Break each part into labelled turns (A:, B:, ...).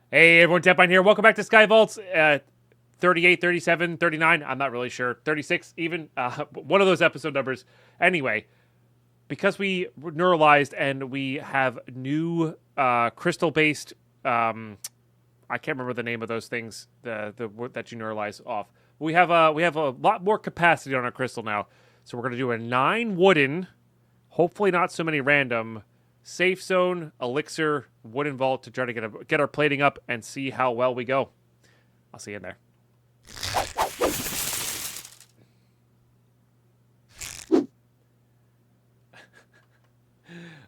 A: Hey everyone, Deadpine here. Welcome back to SkyVaults. 38, 37, 39. I'm not really sure. 36 even. One of those episode numbers. Anyway, because we neuralized and we have new crystal-based, I can't remember the name of those things, the that you neuralize off. We have a lot more capacity on our crystal now. So we're going to do a 9 wooden, hopefully not so many random, safe zone, elixir, wooden vault to try to get our plating up and see how well we go. I'll see you in there.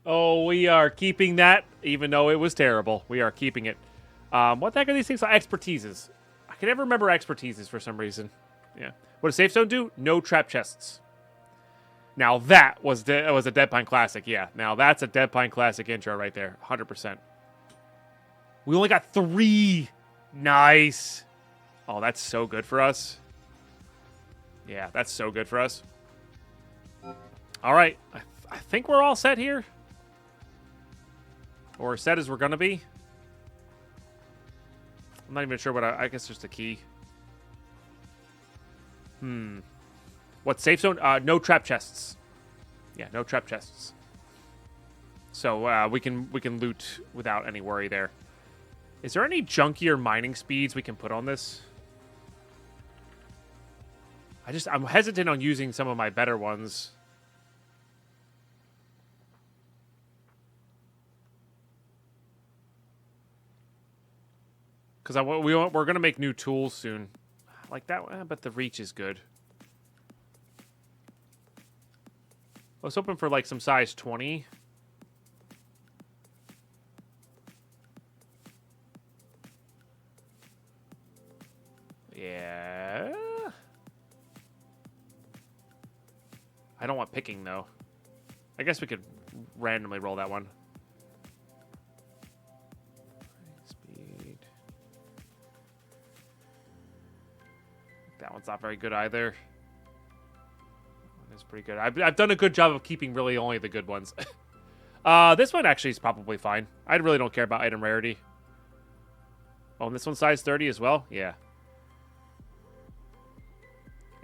A: Oh, we are keeping that, even though it was terrible. We are keeping it. What the heck are these things? Expertises. I can never remember expertises for some reason. Yeah. What does safe zone do? No trap chests. Now that was a Deadpine classic. Yeah. Now that's a Deadpine classic intro right there. 100%. We only got 3. Nice. Oh, that's so good for us. Yeah, that's so good for us. All right. I think we're all set here. Or set as we're going to be. I'm not even sure what I guess just a key. What safe zone? No trap chests. Yeah, no trap chests. So we can loot without any worry there. Is there any junkier mining speeds we can put on this? I'm hesitant on using some of my better ones. Because we're going to make new tools soon. Like that, but the reach is good. I was hoping for like some size 20. Yeah. I don't want picking though. I guess we could randomly roll that one. Speed. That one's not very good either. That's pretty good. I've done a good job of keeping really only the good ones. This one actually is probably fine. I really don't care about item rarity. Oh, and this one's size 30 as well? Yeah.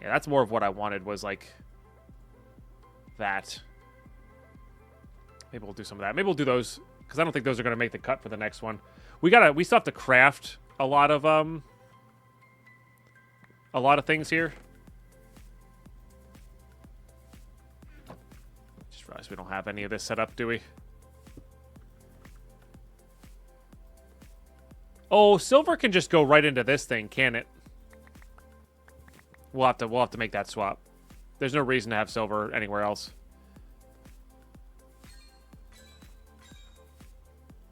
A: Yeah, that's more of what I wanted was like that. Maybe we'll do some of that. Maybe we'll do those because I don't think those are going to make the cut for the next one. We still have to craft a lot of things here. Just realized we don't have any of this set up, do we? Oh, silver can just go right into this thing, can it? We'll have to make that swap. There's no reason to have silver anywhere else.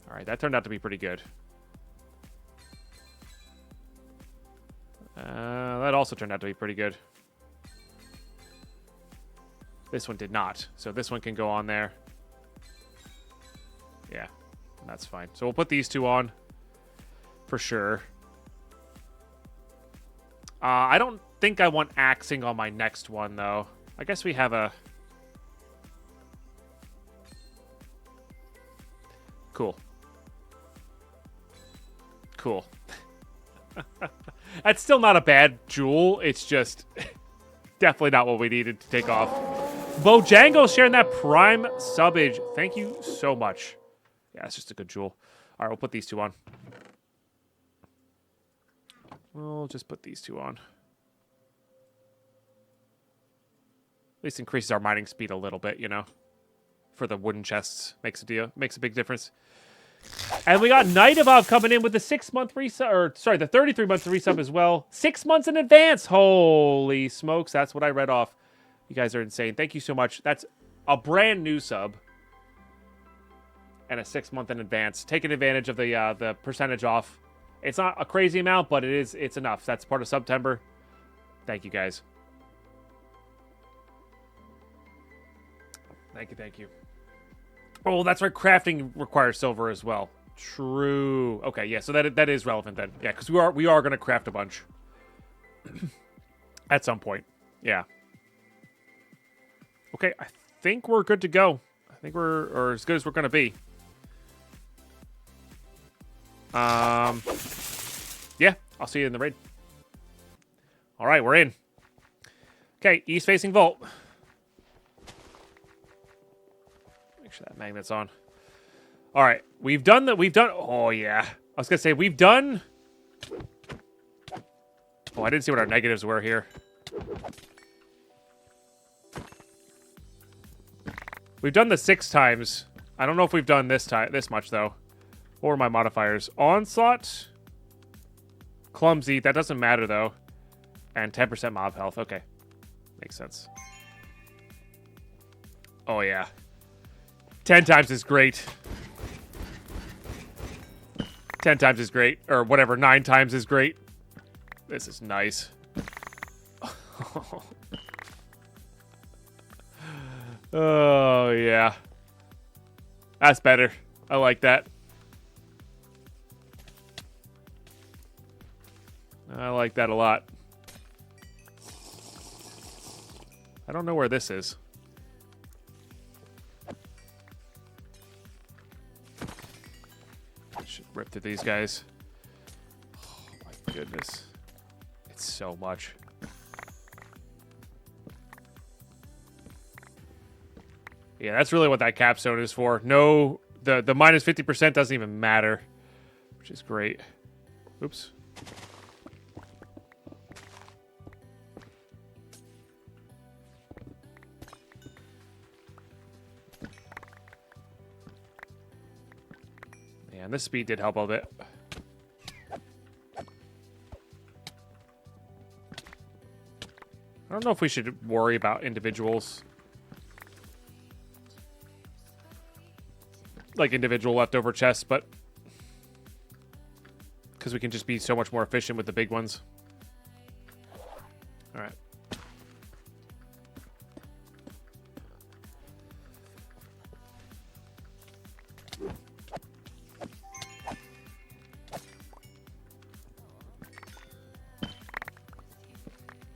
A: All right, that turned out to be pretty good. That also turned out to be pretty good. This one did not, so this one can go on there. Yeah, that's fine. So we'll put these two on for sure. I don't think I want axing on my next one, though. I guess we have a... Cool. Cool. That's still not a bad jewel. It's just definitely not what we needed to take off. Bojango sharing that prime subage. Thank you so much. Yeah, it's just a good jewel. All right, we'll put these two on. We'll just put these two on. At least increases our mining speed a little bit, you know. For the wooden chests. Makes a big difference. And we got Night Evolve coming in with the 6-month resub, or sorry, the 33-month resub as well. 6 months in advance. Holy smokes, that's what I read off. You guys are insane. Thank you so much. That's a brand new sub. And a 6-month in advance. Taking advantage of the percentage off. It's not a crazy amount, but it's enough. That's part of September. Thank you guys. Thank you. Oh, that's right. Crafting requires silver as well. True. Okay, yeah. So that is relevant then. Yeah, because we are going to craft a bunch at some point. Yeah. Okay, I think we're good to go. I think we're as good as we're going to be. Yeah, I'll see you in the raid. All right, we're in. Okay, east facing vault. Make sure that magnet's on. All right, we've done. Oh yeah, I was gonna say we've done. Oh, I didn't see what our negatives were here. We've done the 6 times. I don't know if we've done this much though. What were my modifiers? Onslaught, clumsy. That doesn't matter though. And 10% mob health. Okay, makes sense. Oh yeah, 10 times is great. 10 times is great, or whatever. 9 times is great. This is nice. Oh yeah, that's better. I like that. I like that a lot. I don't know where this is. I should rip through these guys. Oh my goodness. It's so much. Yeah, that's really what that capstone is for. No, the minus 50% doesn't even matter, which is great. Oops. Yeah, and this speed did help a bit. I don't know if we should worry about individuals. Like individual leftover chests, but because we can just be so much more efficient with the big ones. All right.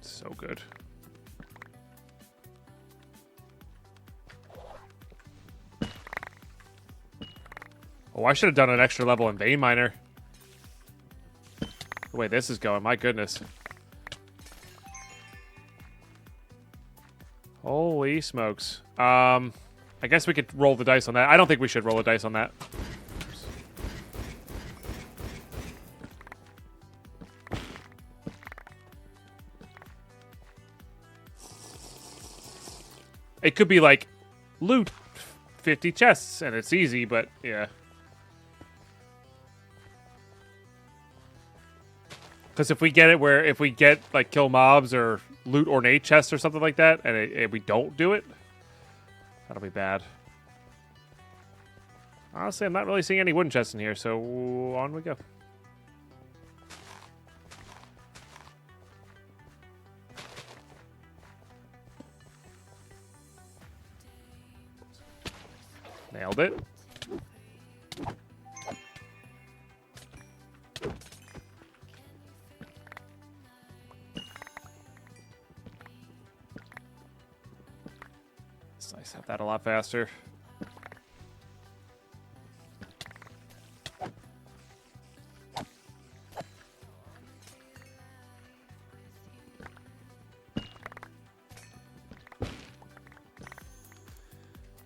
A: So good. Oh, I should have done an extra level in Vein Miner. The way this is going, my goodness. Holy smokes. I guess we could roll the dice on that. I don't think we should roll the dice on that. It could be like, loot 50 chests, and it's easy, but yeah. Because if we get it where, if we get, like, kill mobs or loot ornate chests or something like that, and we don't do it, that'll be bad. Honestly, I'm not really seeing any wooden chests in here, so on we go. Nailed it. It's nice to have that a lot faster.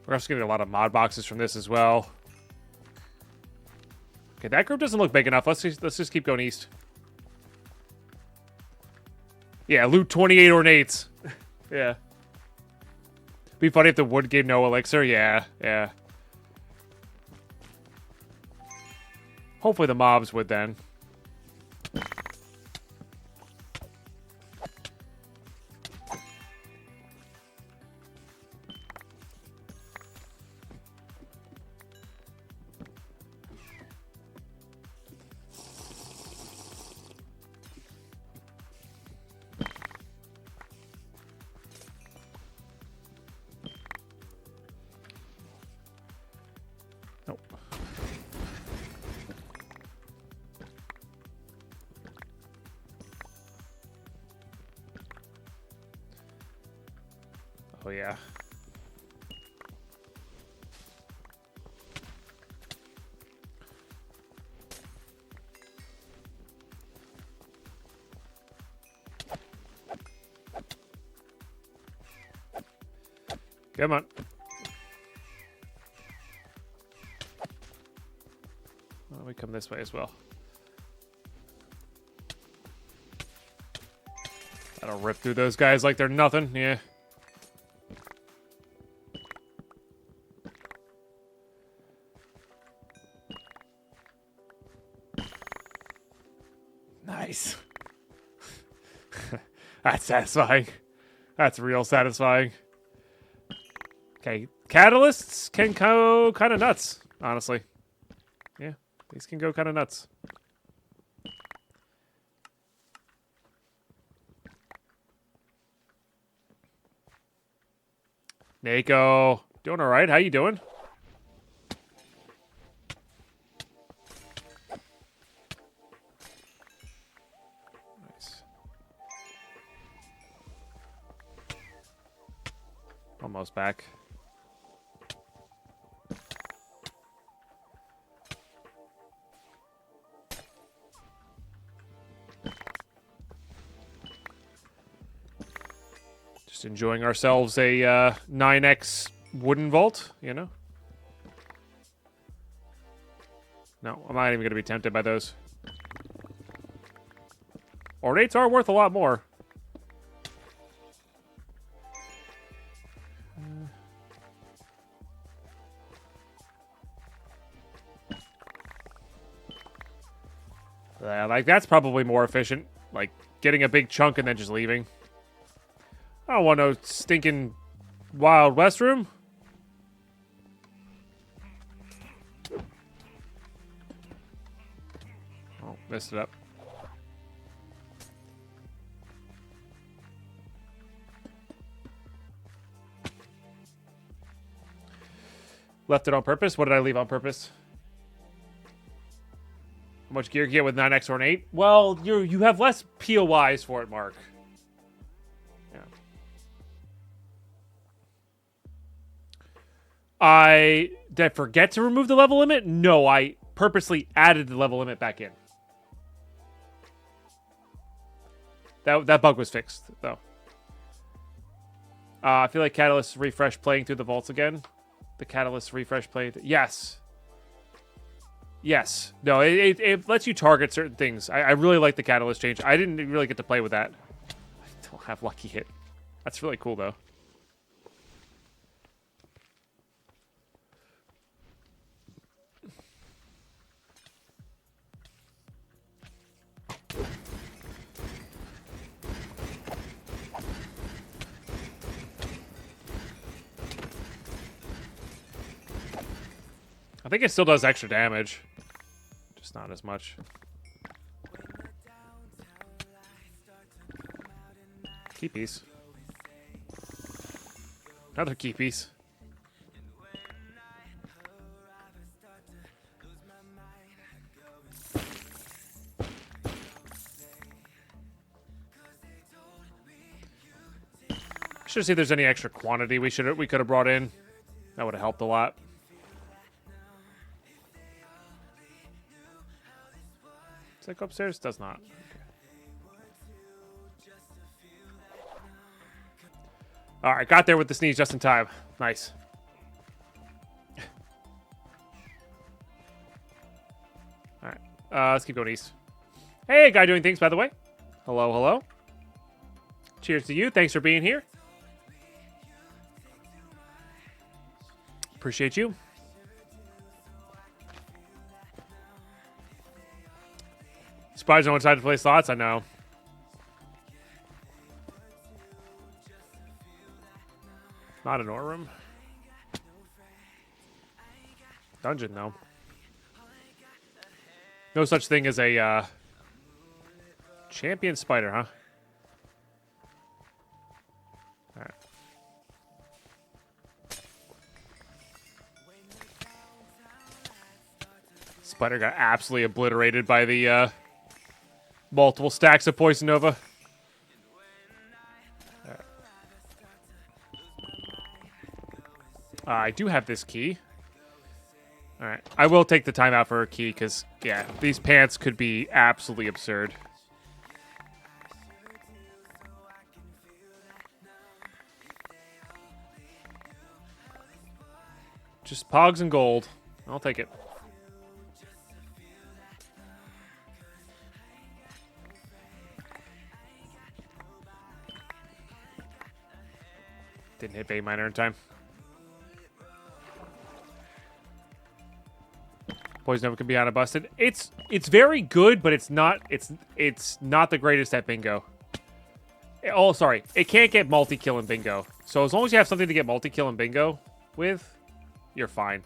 A: We're also getting a lot of mod boxes from this as well. Okay, that group doesn't look big enough. Let's just keep going east. Yeah, loot 28 ornates. Yeah. Be funny if the wood gave no elixir. Yeah, yeah. Hopefully the mobs would then. Oh, yeah. Come on. Well, we come this way as well. That'll rip through those guys like they're nothing. Yeah. Nice. That's satisfying. That's real satisfying. Okay, catalysts can go kind of nuts, honestly. Yeah, these can go kind of nuts. Nako, doing all right? How you doing? Nice. Almost back. Just enjoying ourselves a 9x wooden vault, you know? No, I'm not even going to be tempted by those. Ornates are worth a lot more. Like, that's probably more efficient. Like, getting a big chunk and then just leaving. I don't want no stinking Wild West room. Oh, messed it up. Left it on purpose? What did I leave on purpose? How much gear you get with 9x or an 8? Well, you have less POIs for it, Mark. Did I forget to remove the level limit? No, I purposely added the level limit back in. That bug was fixed, though. I feel like Catalyst refresh playing through the vaults again. The Catalyst refresh play. Yes. Yes. No, it lets you target certain things. I really like the Catalyst change. I didn't really get to play with that. I don't have Lucky Hit. That's really cool, though. I think it still does extra damage. Just not as much. Key piece. Another key piece. Should see if there's any extra quantity we could have brought in. That would have helped a lot. Does that go upstairs? Does not. Okay. All right, got there with the sneeze just in time. Nice. All right, let's keep going east. Hey, guy doing things, by the way. Hello, hello. Cheers to you. Thanks for being here. Appreciate you. Spies on one side to play slots, I know. Not an ore room. Dungeon, though. No such thing as a champion spider, huh? Alright. Spider got absolutely obliterated by the multiple stacks of Poison Nova. I do have this key. Alright. I will take the time out for a key because, yeah, these pants could be absolutely absurd. Just pogs and gold. I'll take it. Didn't hit Bay Miner in time. Poison Nova can be unbusted. It's very good, but it's not the greatest at bingo. Oh, sorry. It can't get multi-kill in bingo. So as long as you have something to get multi-kill in bingo with, you're fine.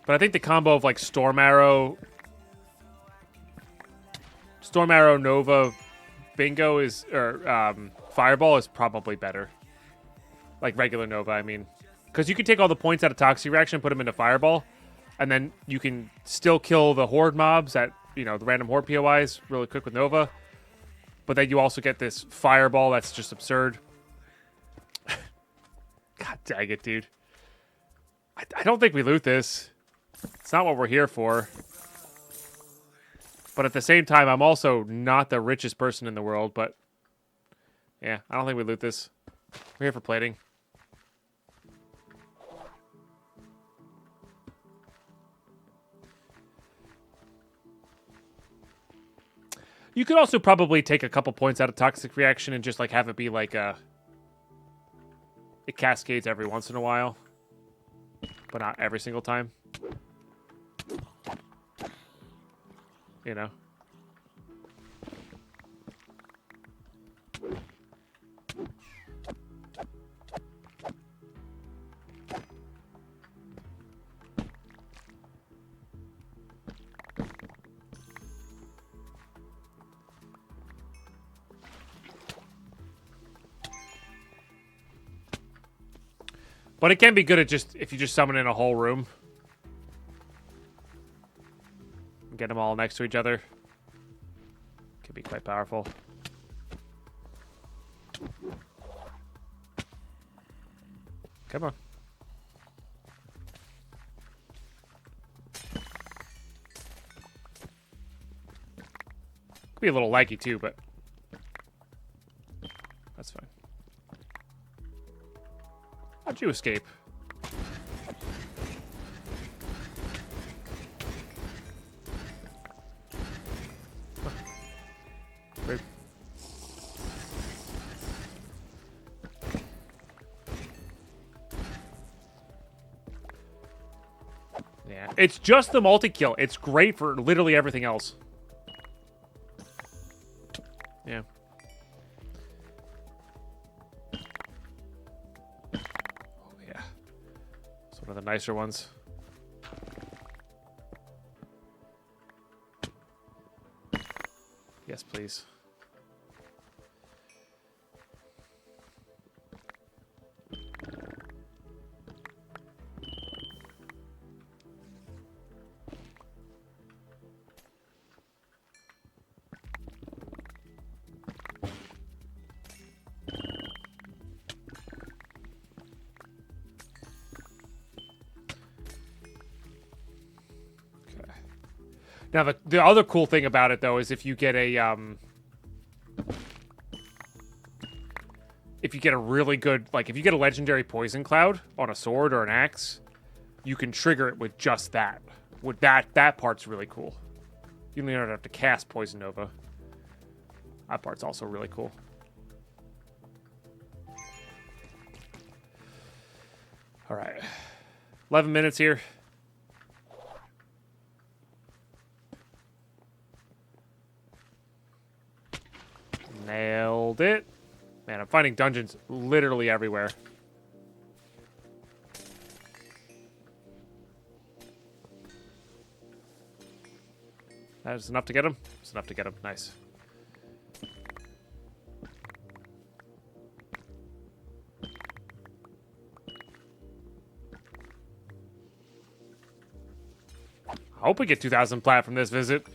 A: But I think the combo of like Storm Arrow, Nova, bingo is, or Fireball is probably better. Like regular Nova, I mean. Because you can take all the points out of Toxic Reaction and put them into Fireball, and then you can still kill the Horde mobs at, you know, the random Horde POIs really quick with Nova. But then you also get this Fireball that's just absurd. God dang it, dude. I don't think we loot this. It's not what we're here for. But at the same time, I'm also not the richest person in the world, but yeah, I don't think we loot this. We're here for plating. You could also probably take a couple points out of Toxic Reaction and just like have it be like it cascades every once in a while, but not every single time. You know. But it can be good at just if you just summon in a whole room. Get them all next to each other. Could be quite powerful. Come on. Could be a little laggy too, but that's fine. How'd you escape? Weird. Yeah, it's just the multi-kill. It's great for literally everything else. Yeah. One of the nicer ones. Yes, please. Now, the other cool thing about it, though, is if you get a really good, like, if you get a legendary poison cloud on a sword or an axe, you can trigger it with just that. With that part's really cool. You don't even have to cast Poison Nova. That part's also really cool. All right. 11 minutes here. Nailed it. Man, I'm finding dungeons literally everywhere. That is enough to get him? It's enough to get him. Nice. I hope we get 2,000 plat from this visit.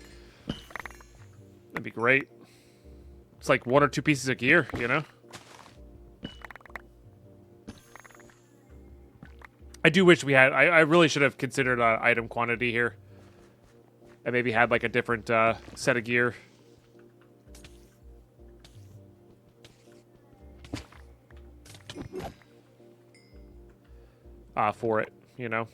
A: That'd be great. It's like 1 or 2 pieces of gear, you know? I do wish we had... I really should have considered item quantity here. And maybe had like a different set of gear. for it, you know?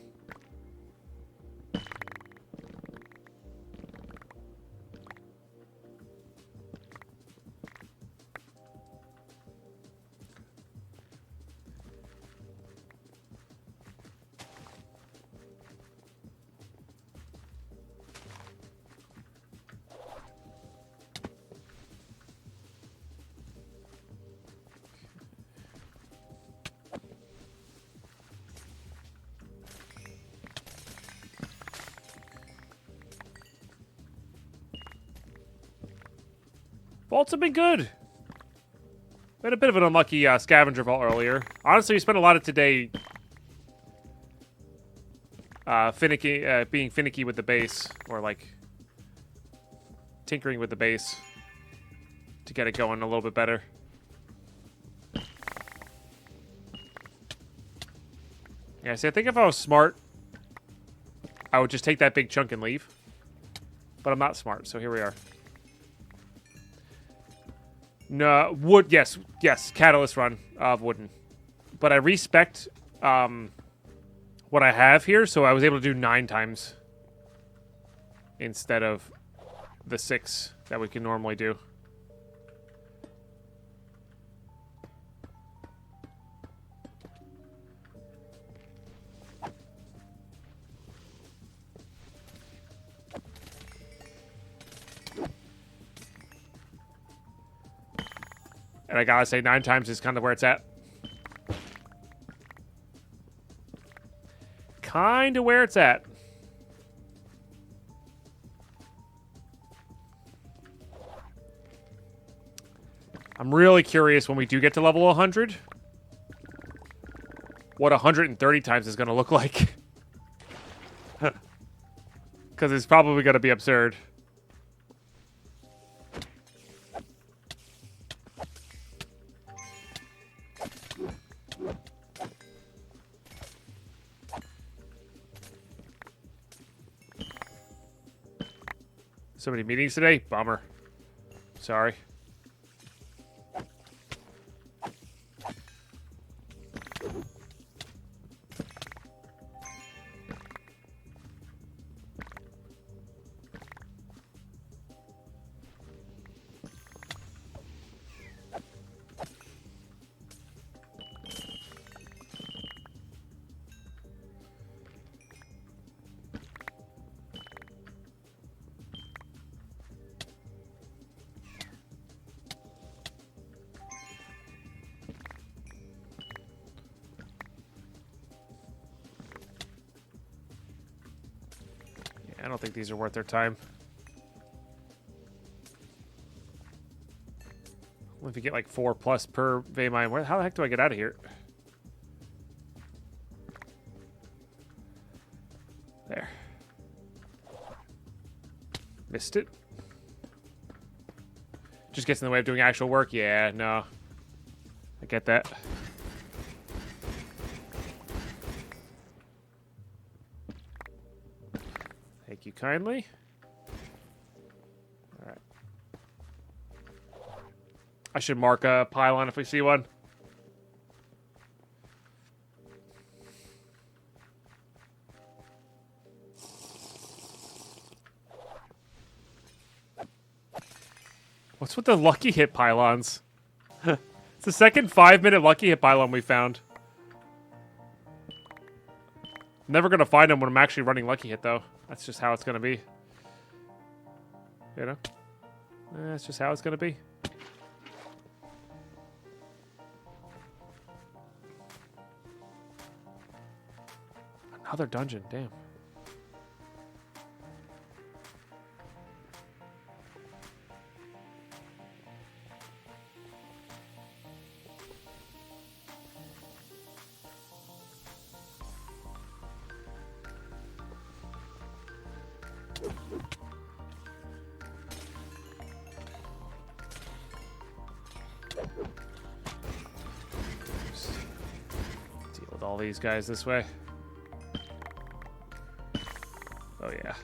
A: Vaults have been good. We had a bit of an unlucky scavenger vault earlier. Honestly, we spent a lot of today being finicky with the base, or like tinkering with the base to get it going a little bit better. Yeah, see, I think if I was smart, I would just take that big chunk and leave. But I'm not smart, so here we are. No, wood, yes, catalyst run of wooden. But I respect what I have here, so I was able to do 9 times instead of the 6 that we can normally do. And I gotta say, 9 times is kind of where it's at. Kind of where it's at. I'm really curious when we do get to level 100, what 130 times is going to look like. Because it's probably going to be absurd. So many meetings today? Bummer. Sorry. I don't think these are worth their time. What if you get like 4+ per vein mine? How the heck do I get out of here? There. Missed it. Just gets in the way of doing actual work? Yeah, no. I get that. Thank you kindly. All right. I should mark a pylon if we see one. What's with the lucky hit pylons? It's the second 5-minute lucky hit pylon we found. Never gonna find them when I'm actually running lucky hit though. That's just how it's gonna be. You know? That's just how it's gonna be. Another dungeon, damn. Deal with all these guys this way. Oh yeah.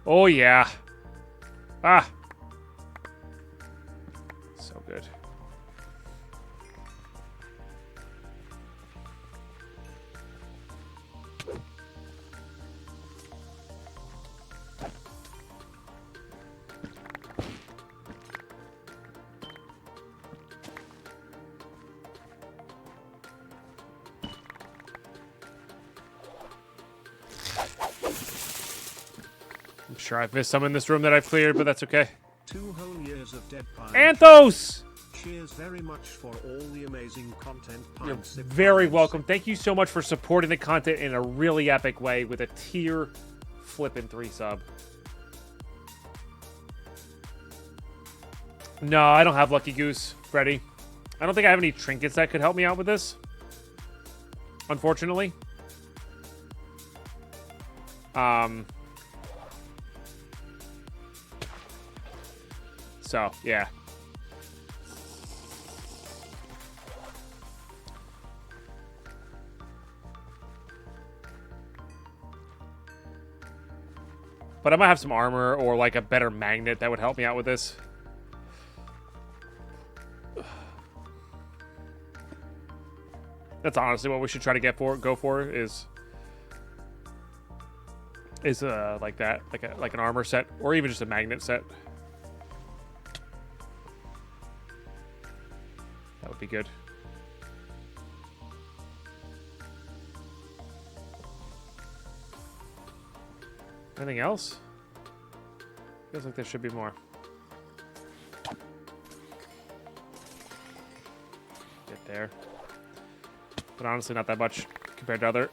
A: Oh yeah. Ah. So good. I'm sure I've missed some in this room that I've cleared, but that's okay.
B: 2 whole years of Deadpine.
A: Anthos!
B: Cheers very much for all the amazing content.
A: You're very welcome. Thank you so much for supporting the content in a really epic way with a tier flippin' 3 sub. No, I don't have Lucky Goose, Freddy. I don't think I have any trinkets that could help me out with this. Unfortunately. So, yeah. But I might have some armor or like a better magnet that would help me out with this. That's honestly what we should try to go for is like that, like an armor set or even just a magnet set. That would be good. Anything else? Feels like there should be more. Get there. But honestly, not that much compared to other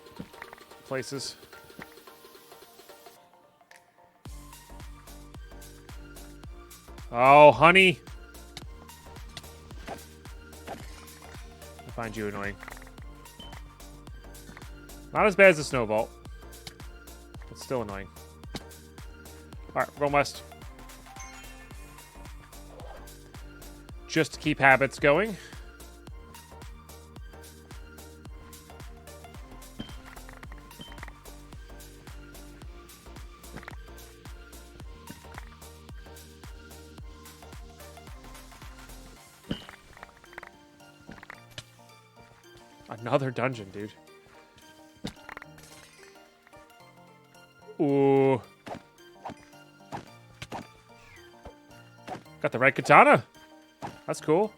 A: places. Oh, honey. I find you annoying. Not as bad as the snow vault, but still annoying. Alright, we're going west. Just to keep habits going. Another dungeon, dude. Ooh. Got the red katana. That's cool.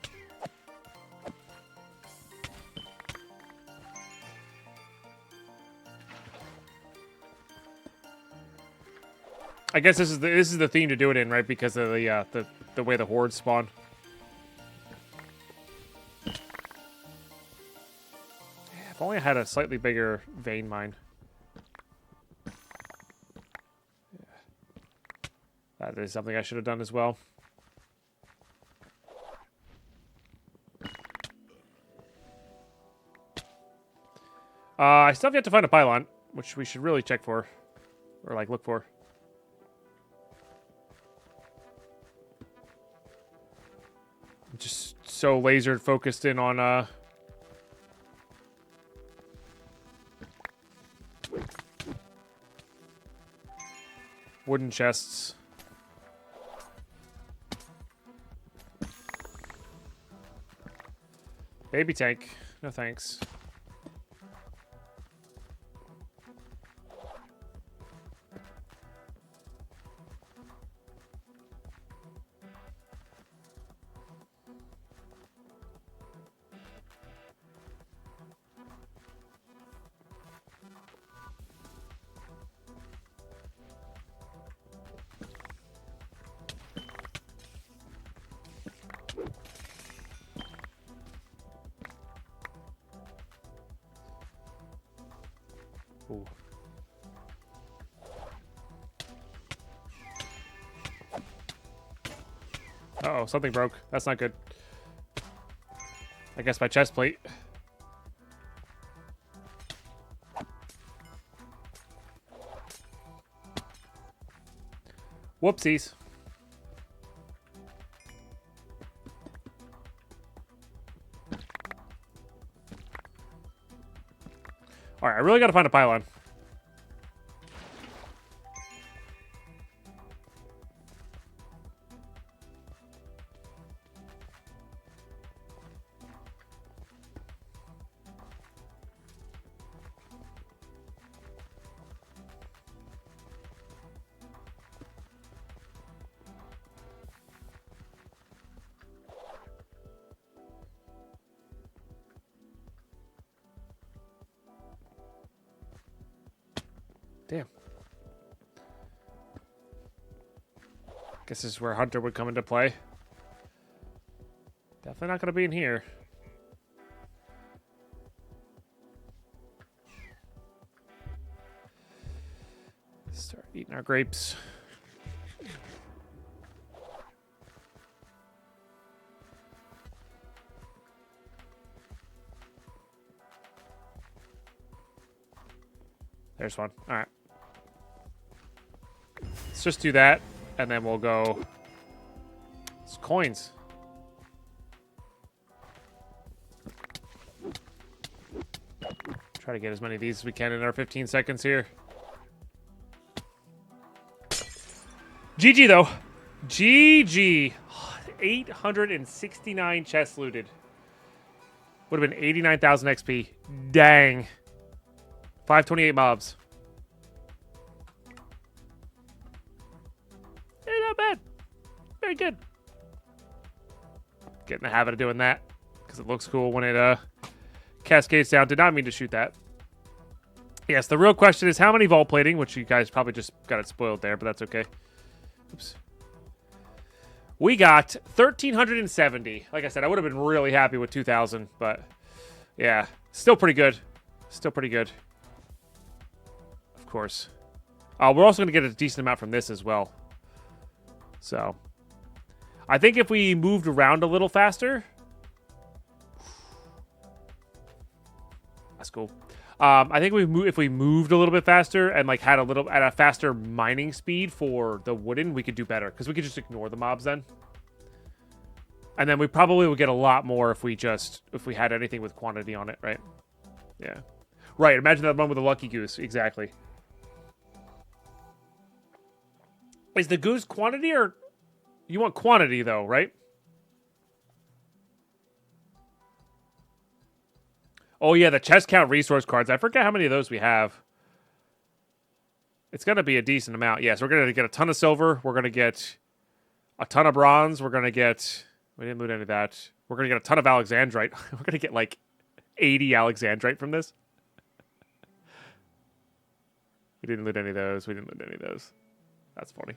A: I guess this is the theme to do it in, right? Because of the way the hordes spawn. If only I had a slightly bigger vein mine. Yeah. That is something I should have done as well. I still have yet to find a pylon, which we should really check for. Or, like, look for. I'm just so laser focused in on, wooden chests. Baby tank. No thanks. Ooh. Uh-oh, something broke. That's not good. I guess my chest plate. Whoopsies. Alright, I really gotta find a pylon. Guess this is where Hunter would come into play. Definitely not going to be in here. Start eating our grapes. There's one. All right. Let's just do that, and then we'll go. It's coins. Try to get as many of these as we can in our 15 seconds here. GG, though. GG. 869 chests looted. Would have been 89,000 XP. Dang. 528 mobs. Hey, not bad. Very good. Get in the habit of doing that because it looks cool when it cascades down. Did not mean to shoot that. Yes, the real question is how many vault plating, which you guys probably just got it spoiled there, but that's okay. Oops. We got 1,370. Like I said, I would have been really happy with 2,000, but yeah, still pretty good. Still pretty good. Of course. We're also going to get a decent amount from this as well. So, I think if we moved around a little faster, that's cool. I think if we moved a little bit faster and like had a faster mining speed for the wooden, we could do better because we could just ignore the mobs then. And then we probably would get a lot more if we had anything with quantity on it, right? Yeah. Right, imagine that one with a lucky goose. Exactly. Is the goose quantity or... You want quantity, though, right? Oh, yeah, the chest count resource cards. I forget how many of those we have. It's going to be a decent amount. Yes, we're going to get a ton of silver. We're going to get a ton of bronze. We're going to get... We didn't loot any of that. We're going to get a ton of alexandrite. We're going to get, like, 80 alexandrite from this. We didn't loot any of those. We didn't loot any of those. That's funny.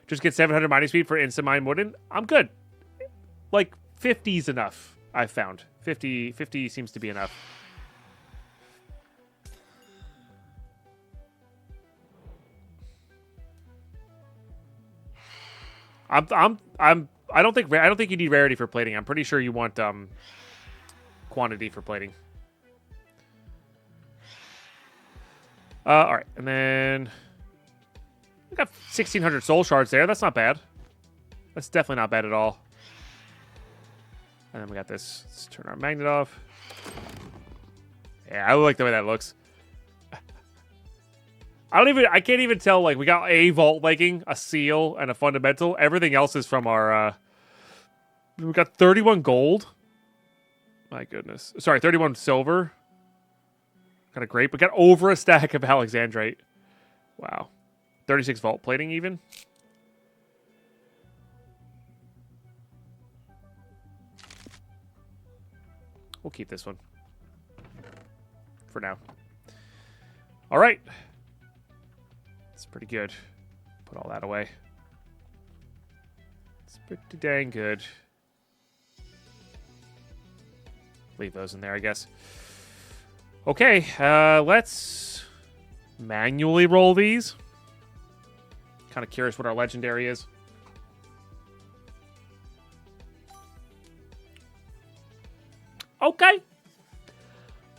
A: Just get 700 mining speed for instant mine wooden. I'm good. Like, 50 is enough, I've found. 50 seems to be enough. I don't think you need rarity for plating. I'm pretty sure you want quantity for plating. All right, and then we got 1,600 soul shards there. That's not bad. That's definitely not bad at all. And then we got this. Let's turn our magnet off. Yeah, I like the way that looks. I can't even tell, like, we got a vault legging, a seal, and a fundamental. Everything else is from our, we got 31 gold. My goodness. Sorry, 31 silver. Got a grape. We got over a stack of alexandrite. Wow. 36 vault plating even. We'll keep this one. For now. All right. It's pretty good. Put all that away. It's pretty dang good. Leave those in there, I guess. Okay, let's manually roll these. Kind of curious what our legendary is. Okay.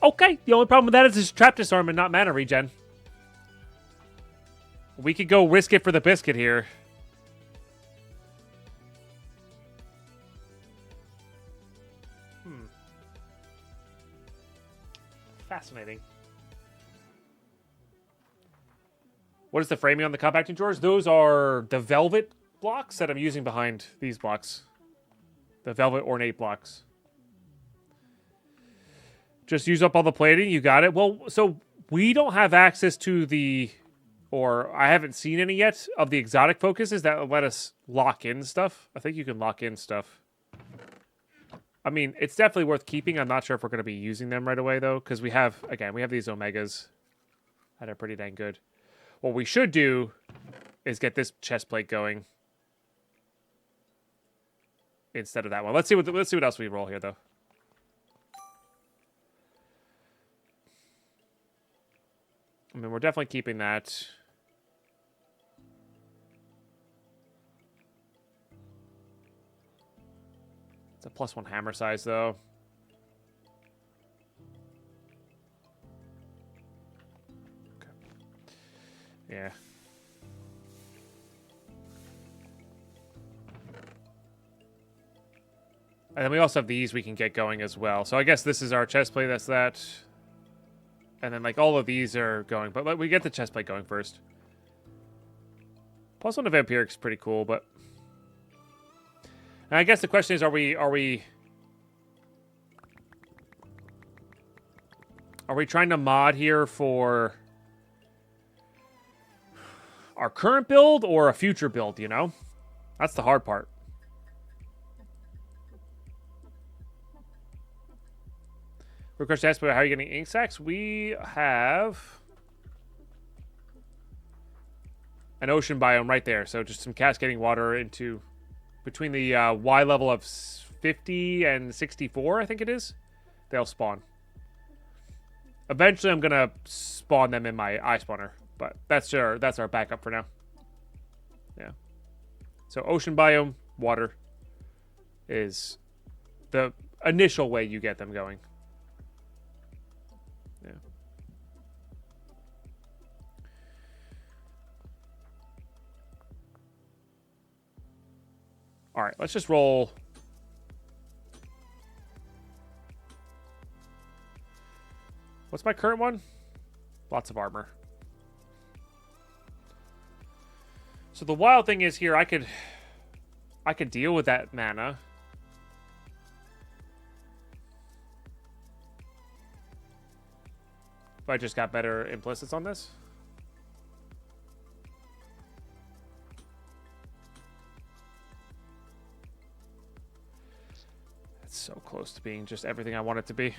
A: Okay, the only problem with that is it's trap disarm and not mana regen. We could go risk it for the biscuit here. Fascinating. What is the framing on the compacting drawers? Those are the velvet blocks that I'm using behind these blocks. The velvet ornate blocks. Just use up all the plating. You got it. Well, so we don't have access to the... Or I haven't seen any yet of the exotic focuses that let us lock in stuff. I think you can lock in stuff. I mean, it's definitely worth keeping. I'm not sure if we're going to be using them right away, though, because we have these Omegas that are pretty dang good. What we should do is get this chest plate going instead of that one. Let's see what else we roll here though. I mean, we're definitely keeping that. It's a +1 hammer size though. Okay. Yeah. And then we also have these we can get going as well. So I guess this is our chest plate. That's that. And then, like, all of these are going. But we get the chest plate going first. +1 to Vampiric's pretty cool, but... And I guess the question is, are we trying to mod here for our current build or a future build, you know? That's the hard part. Request to ask about how you're getting ink sacs. We have an ocean biome right there. So just some cascading water into between the Y level of 50 and 64, I think it is. They'll spawn. Eventually, I'm going to spawn them in my eye spawner. But that's our backup for now. Yeah. So ocean biome, water is the initial way you get them going. Yeah. All right, let's just roll. What's my current one? Lots of armor. So the wild thing is here, I could deal with that mana. If I just got better implicits on this. It's so close to being just everything I want it to be.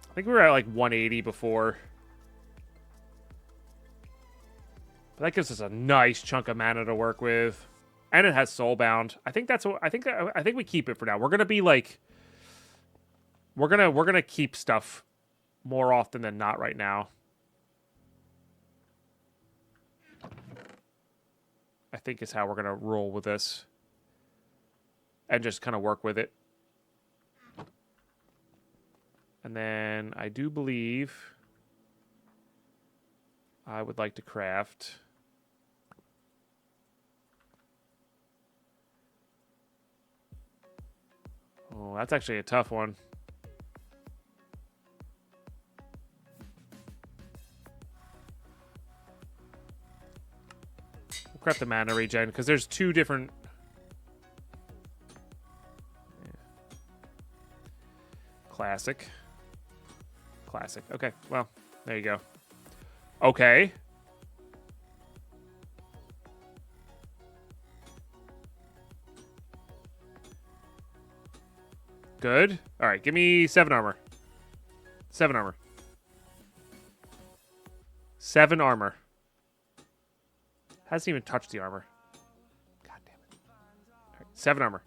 A: I think we were at like 180 before. But that gives us a nice chunk of mana to work with. And it has soulbound. I think that's what I think we keep it for now. We're gonna be like we're gonna keep stuff more often than not right now. I think is how we're gonna roll with this. And just kind of work with it. And then I do believe I would like to craft oh, that's actually a tough one. We'll craft the mana regen because there's two different. Yeah. Classic. Classic. Okay, well, there you go. Okay. Good. All right, give me 7 armor. 7 armor. 7 armor. Hasn't even touched the armor. God damn it. All right, 7 armor.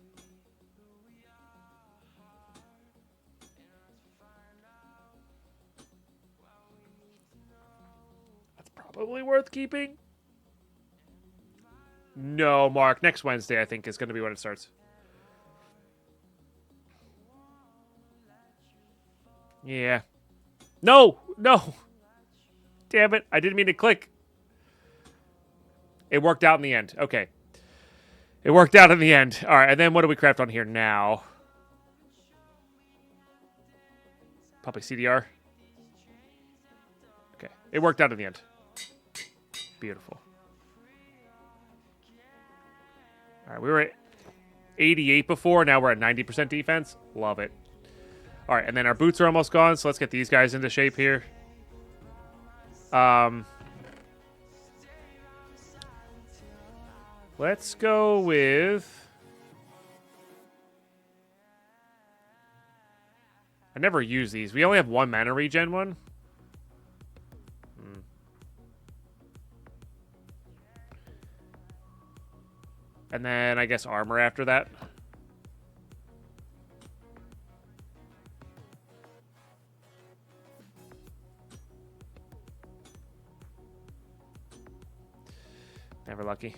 A: Probably worth keeping. No, Mark. Next Wednesday, I think, is going to be when it starts. Yeah. No! No! Damn it. I didn't mean to click. It worked out in the end. Okay. It worked out in the end. All right, and then what do we craft on here now? Probably CDR. Okay. It worked out in the end. Beautiful. All right, we were at 88 before. Now we're at 90% defense. Love it. All right, and then our boots are almost gone, so let's get these guys into shape here. Let's go with... I never use these. We only have 1 mana regen one. And then I guess armor after that. Never lucky.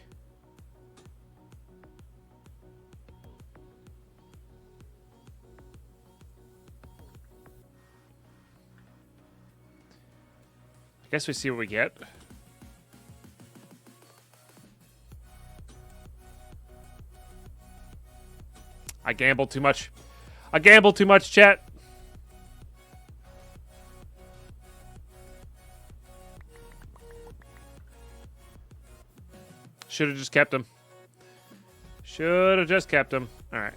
A: I guess we see what we get. I gambled too much. I gambled too much, chat. Should have just kept him. Should have just kept him. All right.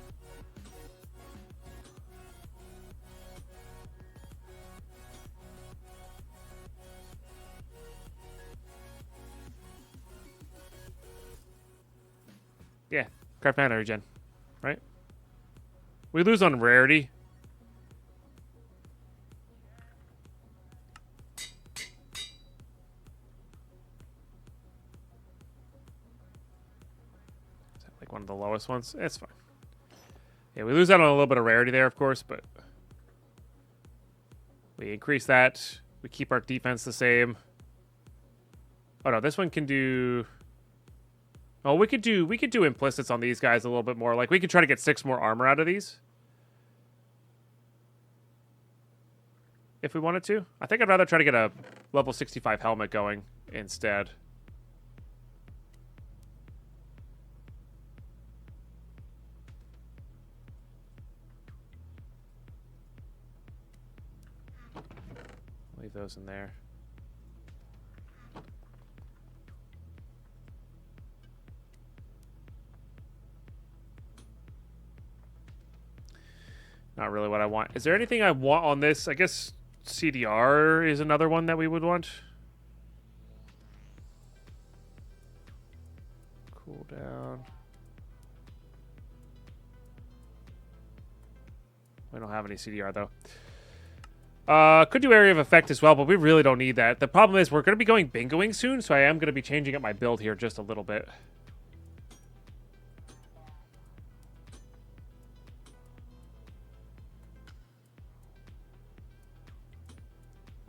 A: Yeah, craft mana regen, right? We lose on rarity. Is that like one of the lowest ones? It's fine. Yeah, we lose out on a little bit of rarity there, of course, but we increase that. We keep our defense the same. Oh no, this one can do. Oh, we could do implicits on these guys a little bit more. Like we could try to get 6 more armor out of these. If we wanted to. I think I'd rather try to get a level 65 helmet going instead. Leave those in there. Not really what I want. Is there anything I want on this? I guess CDR is another one that we would want. Cool down. We don't have any CDR though. Could do area of effect as well, but we really don't need that. The problem is we're going to be going bingoing soon, so I am going to be changing up my build here just a little bit.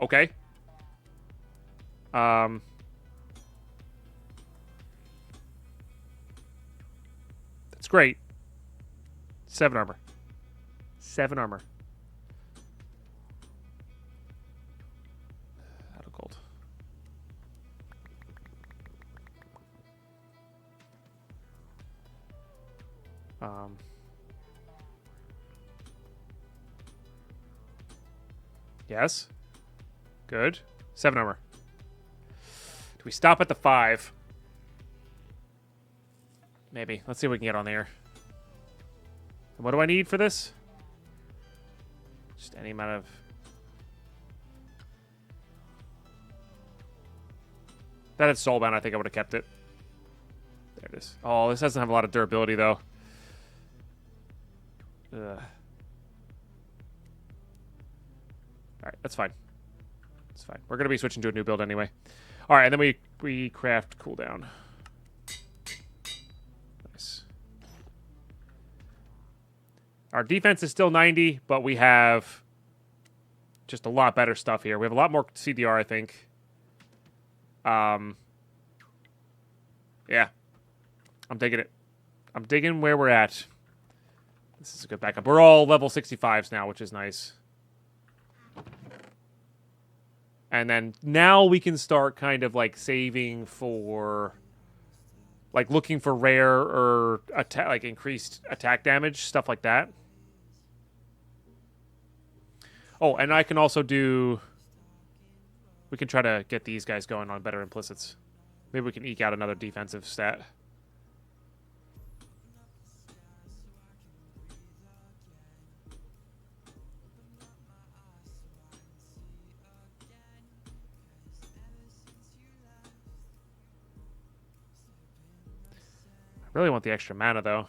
A: Okay. That's great. 7 armor. 7 armor. Out of gold. Yes. Good. 7 armor. Do we stop at the 5? Maybe. Let's see what we can get on there. And what do I need for this? Just any amount of... That had soulbound, I think I would have kept it. There it is. Oh, this doesn't have a lot of durability, though. Ugh. Alright, that's fine. It's fine. We're going to be switching to a new build anyway. Alright, and then we craft cooldown. Nice. Our defense is still 90, but we have just a lot better stuff here. We have a lot more CDR, I think. Yeah. I'm digging it. I'm digging where we're at. This is a good backup. We're all level 65s now, which is nice. And then now we can start kind of like saving for, like looking for rare or like increased attack damage, stuff like that. Oh, and I can also do, we can try to get these guys going on better implicits. Maybe we can eke out another defensive stat. Really want the extra mana, though.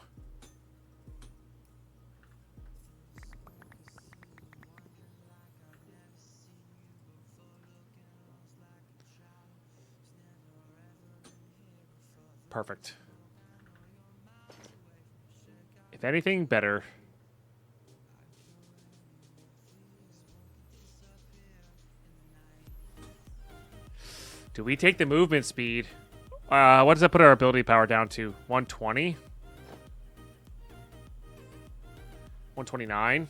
A: Perfect. If anything, better. Do we take the movement speed? What does that put our ability power down to? 120? 129?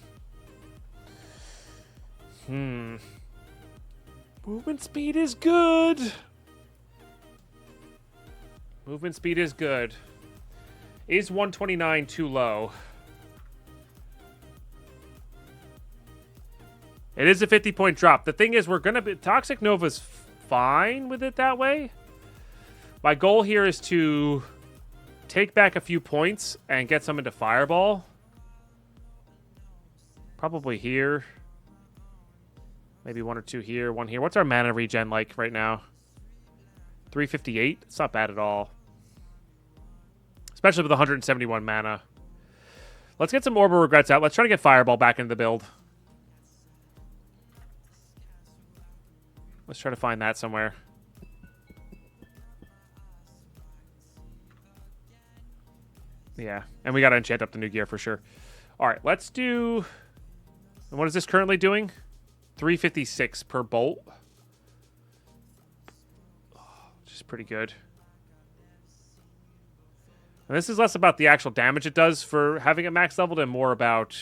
A: Movement speed is good. Movement speed is good. Is 129 too low? It is a 50-point drop. The thing is, we're going to be... Toxic Nova's fine with it that way. My goal here is to take back a few points and get some into Fireball. Probably here. Maybe 1 or 2 here, 1 here. What's our mana regen like right now? 358? It's not bad at all. Especially with 171 mana. Let's get some Orb of Regrets out. Let's try to get Fireball back into the build. Let's try to find that somewhere. Yeah, and we got to enchant up the new gear for sure. All right, let's do... And what is this currently doing? 356 per bolt. Which is pretty good. And this is less about the actual damage it does for having it max leveled and more about...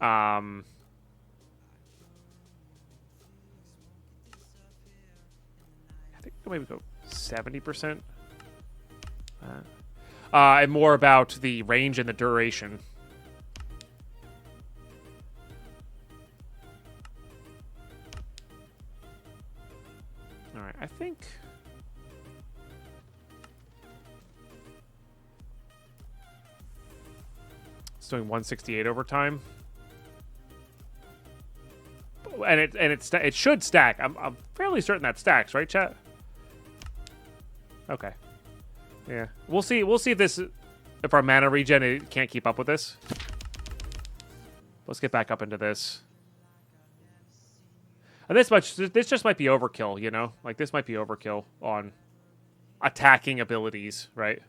A: I think maybe go 70%. And more about the range and the duration. All right, I think... It's doing 168 over time. And it should stack. I'm fairly certain that stacks, right, chat? Okay. Yeah. We'll see if our mana regen it can't keep up with this. Let's get back up into this. And this just might be overkill, you know? Like this might be overkill on attacking abilities, right?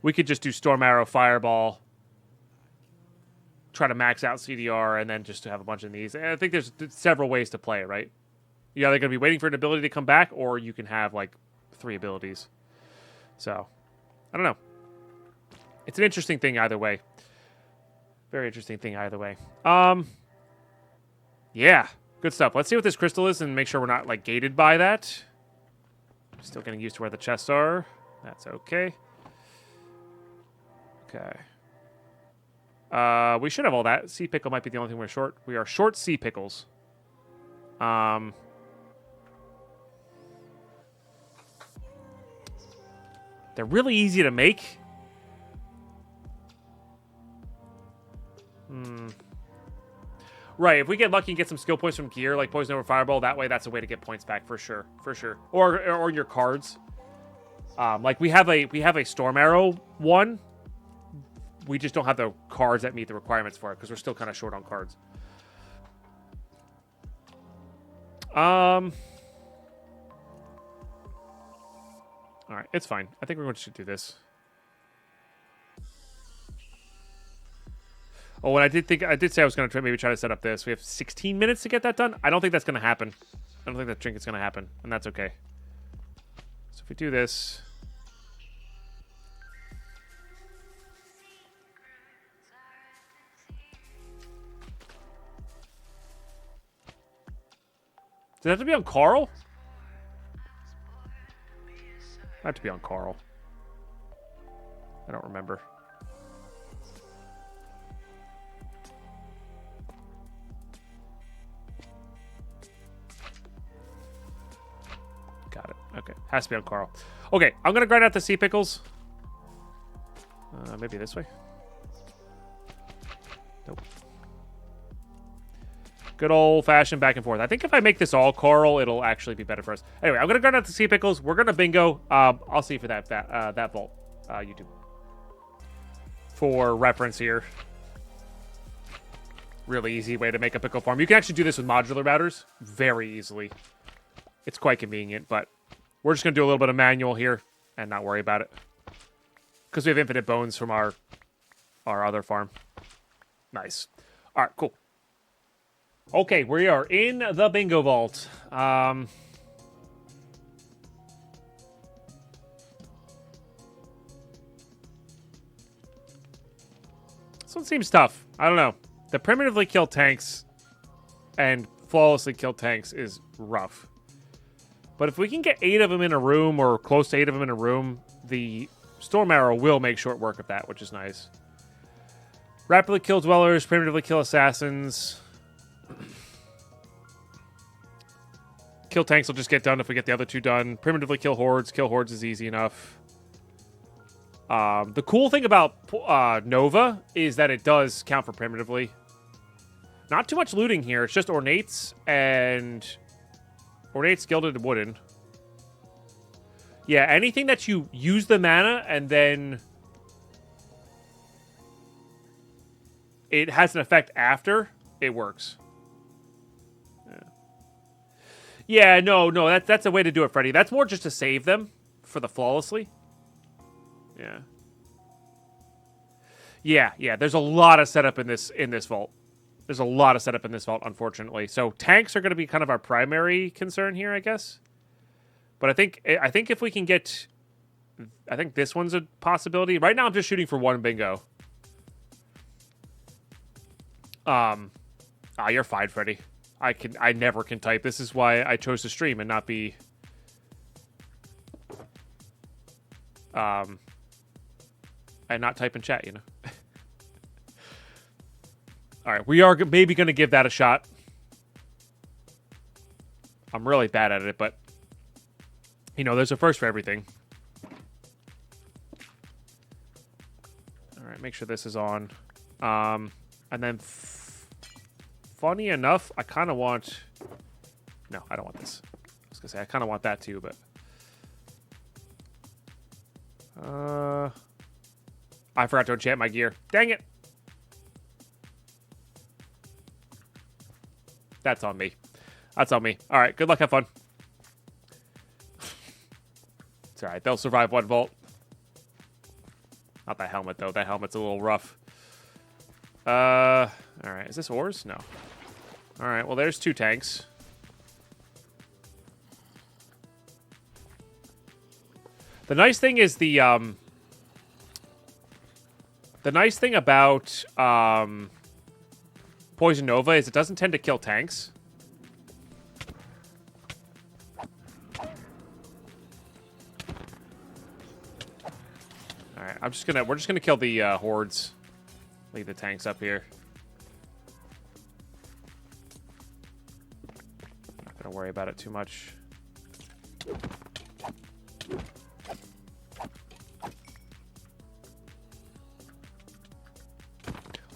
A: We could just do Storm Arrow, Fireball, try to max out CDR, and then just to have a bunch of these. And I think there's several ways to play it, right? You're either going to be waiting for an ability to come back, or you can have, like, 3 abilities. So, I don't know. It's an interesting thing either way. Very interesting thing either way. Yeah, good stuff. Let's see what this crystal is and make sure we're not, like, gated by that. Still getting used to where the chests are. That's okay. Okay. We should have all that. Sea Pickle might be the only thing we're short. We are short Sea Pickles. They're really easy to make. Right, if we get lucky and get some skill points from gear, like Poison Over Fireball, that way that's a way to get points back for sure. For sure. Or your cards. Like we have a Storm Arrow one. We just don't have the cards that meet the requirements for it because we're still kind of short on cards. All right, it's fine. I think we're going to do this. Oh, and I did say I was going to maybe try to set up this. We have 16 minutes to get that done. I don't think that's going to happen. I don't think that trinket's going to happen, and that's okay. So if we do this... Does it have to be on Carl? I have to be on Carl. I don't remember. Got it. Okay. Has to be on Carl. Okay, I'm going to grind out the Sea Pickles. Maybe this way. Nope. Good old-fashioned back and forth. I think if I make this all Carl, it'll actually be better for us. Anyway, I'm going to grind out the Sea Pickles. We're going to bingo. I'll see you for that vault, YouTube. For reference here. Really easy way to make a pickle farm. You can actually do this with modular routers very easily. It's quite convenient, but We're just going to do a little bit of manual here and not worry about it. Because we have infinite bones from our other farm. Nice. All right, cool. Okay, we are in the bingo vault. This one seems tough. I don't know. The primitively kill tanks and flawlessly kill tanks is rough. But if we can get 8 of them in a room, or close to 8 of them in a room, the Storm Arrow will make short work of that, which is nice. Rapidly kill dwellers, primitively kill assassins. Kill tanks will just get done if we get the other 2 done. Primitively kill hordes. Kill hordes is easy enough. The cool thing about Nova is that it does count for primitively. Not too much looting here. It's just ornates and ornates, gilded, wooden. Yeah, anything that you use the mana and then it has an effect after, it works. Yeah, no, that's a way to do it, Freddy. That's more just to save them for the flawlessly. Yeah. There's a lot of setup in this vault. There's a lot of setup in this vault, unfortunately. So tanks are going to be kind of our primary concern here, I guess. But I think if we can get, I think this one's a possibility. Right now, I'm just shooting for 1 bingo. You're fine, Freddy. I never can type. This is why I chose to stream and not be and not type in chat, you know. All right, we are maybe going to give that a shot. I'm really bad at it, but you know, there's a first for everything. All right, make sure this is on. And then funny enough, I kind of want... No, I don't want this. I was going to say, I kind of want that too, but... I forgot to enchant my gear. Dang it! That's on me. That's on me. All right, good luck, have fun. It's all right, they'll survive 1 vault. Not that helmet, though. That helmet's a little rough. All right, is this ores? No. All right, well, there's 2 tanks. The nice thing is the nice thing about Poison Nova is it doesn't tend to kill tanks. All right, we're just gonna kill the hordes. Leave the tanks up here. Not gonna worry about it too much.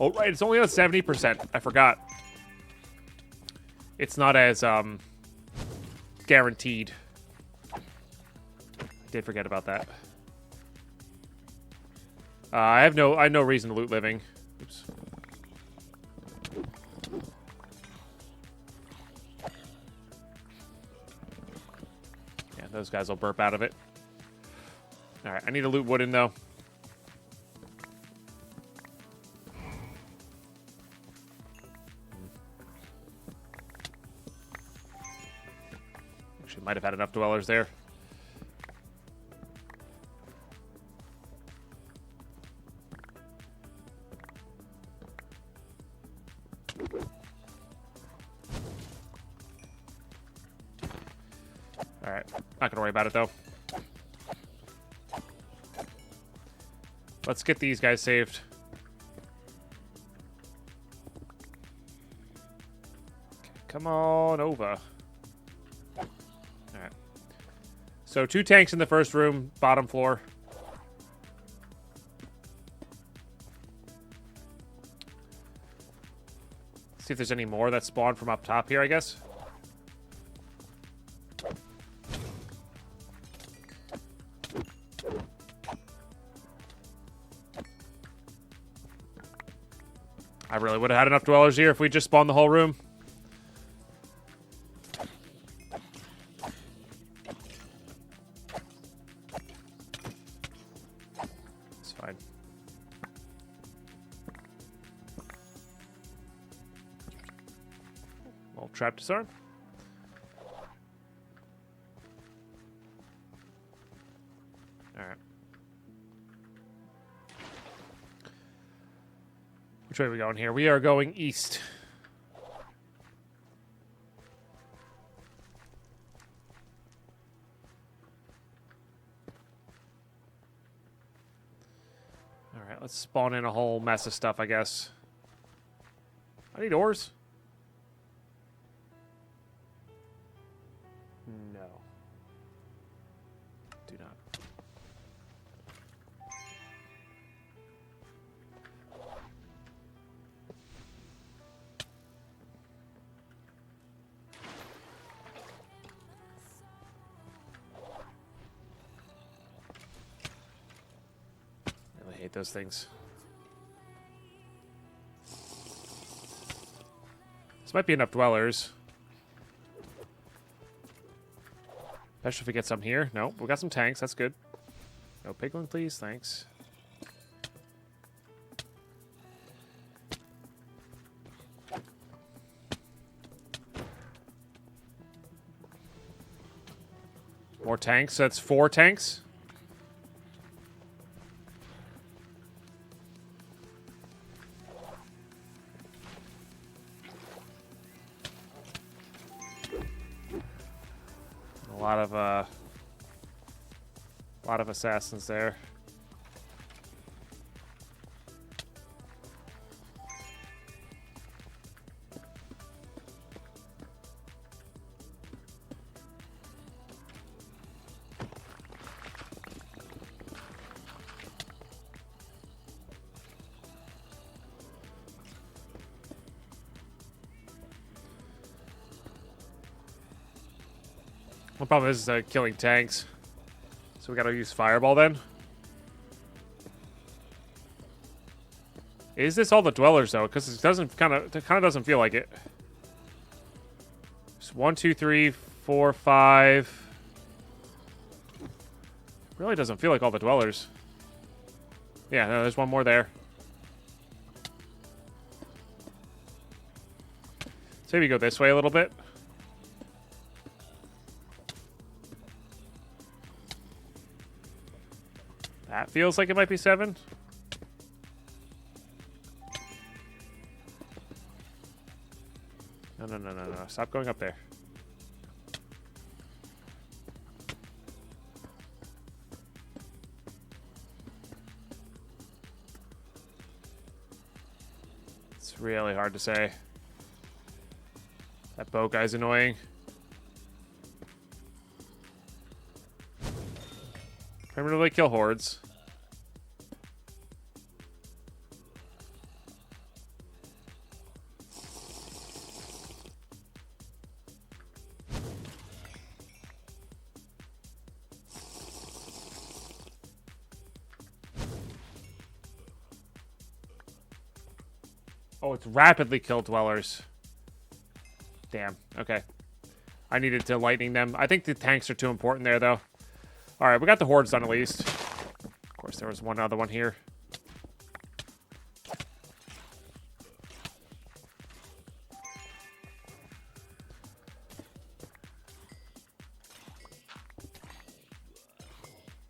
A: Oh, right, it's only on 70%. I forgot. It's not as, guaranteed. I did forget about that. I have no reason to loot living. Oops. Yeah, those guys will burp out of it. Alright, I need to loot wooden, though. Might have had enough dwellers there. Alright. Not gonna worry about it, though. Let's get these guys saved. Okay, come on over. So 2 tanks in the first room, bottom floor. See if there's any more that spawn from up top here, I guess. I really would have had enough dwellers here if we just spawned the whole room. Well, trap disarm. Alright. Which way are we going here? We are going east. Alright, let's spawn in a whole mess of stuff, I guess. I need ores. No. Do not. I really hate those things. This might be enough dwellers. Especially if we get some here. No, we got some tanks. That's good. No piglin, please. Thanks. More tanks. That's 4 tanks. A lot of assassins there. The problem is killing tanks. So we gotta use fireball then. Is this all the dwellers though? Because it kind of doesn't feel like it. Just 1, 2, 3, 4, 5. Really doesn't feel like all the dwellers. Yeah, no, there's one more there. So maybe go this way a little bit. That feels like it might be 7. No. Stop going up there. It's really hard to say. That boat guy's annoying. Primitively kill hordes. Oh, it's rapidly kill dwellers. Damn. Okay. I needed to lightning them. I think the tanks are too important there, though. All right, we got the hordes done at least. Of course, there was one other one here.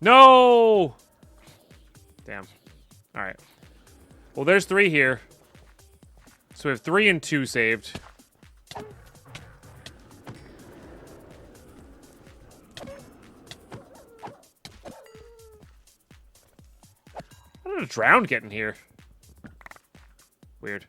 A: No! Damn. All right. Well, there's 3 here. So we have 3 and 2 saved. How did a drown get in here? Weird.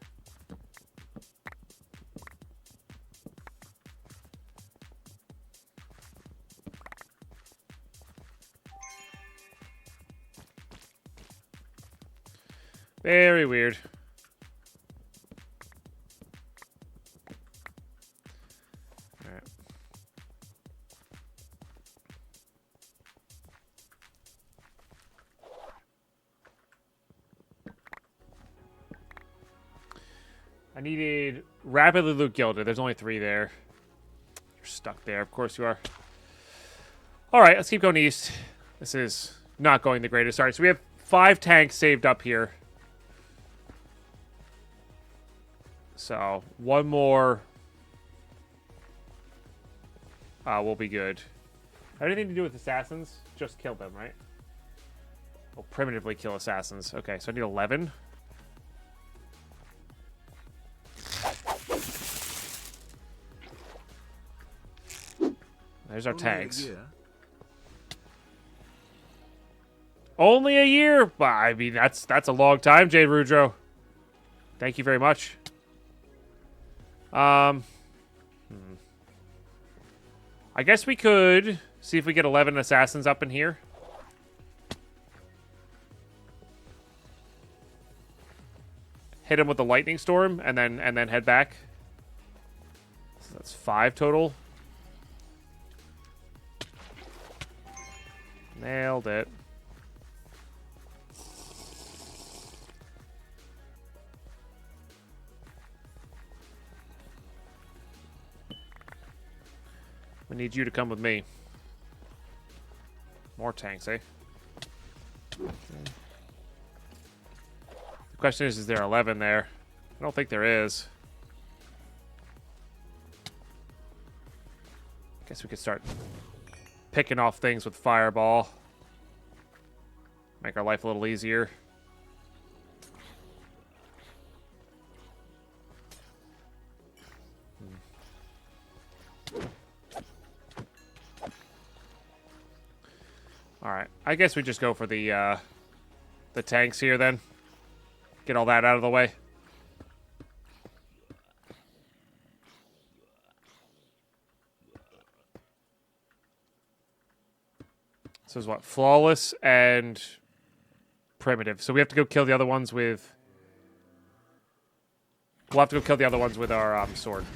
A: Very weird. All right. I needed rapidly loot gilded. There's only 3 there. You're stuck there. Of course you are. All right, let's keep going east. This is not going the greatest. All right, so we have 5 tanks saved up here. So, one more we'll be good. Anything to do with assassins? Just kill them, right? Oh, primitively kill assassins. Okay, so I need 11. There's our tanks. Only a year? Well, I mean, that's a long time, Jade Rudro. Thank you very much. I guess we could see if we get 11 assassins up in here. Hit him with the lightning storm and then head back. So that's 5 total. Nailed it. We need you to come with me. More tanks, eh? The question is there 11 there? I don't think there is. Guess we could start picking off things with Fireball. Make our life a little easier. Alright, I guess we just go for the tanks here then. Get all that out of the way. This is what? Flawless and primitive. So we have to go kill the other ones with... We'll have to go kill the other ones with our sword.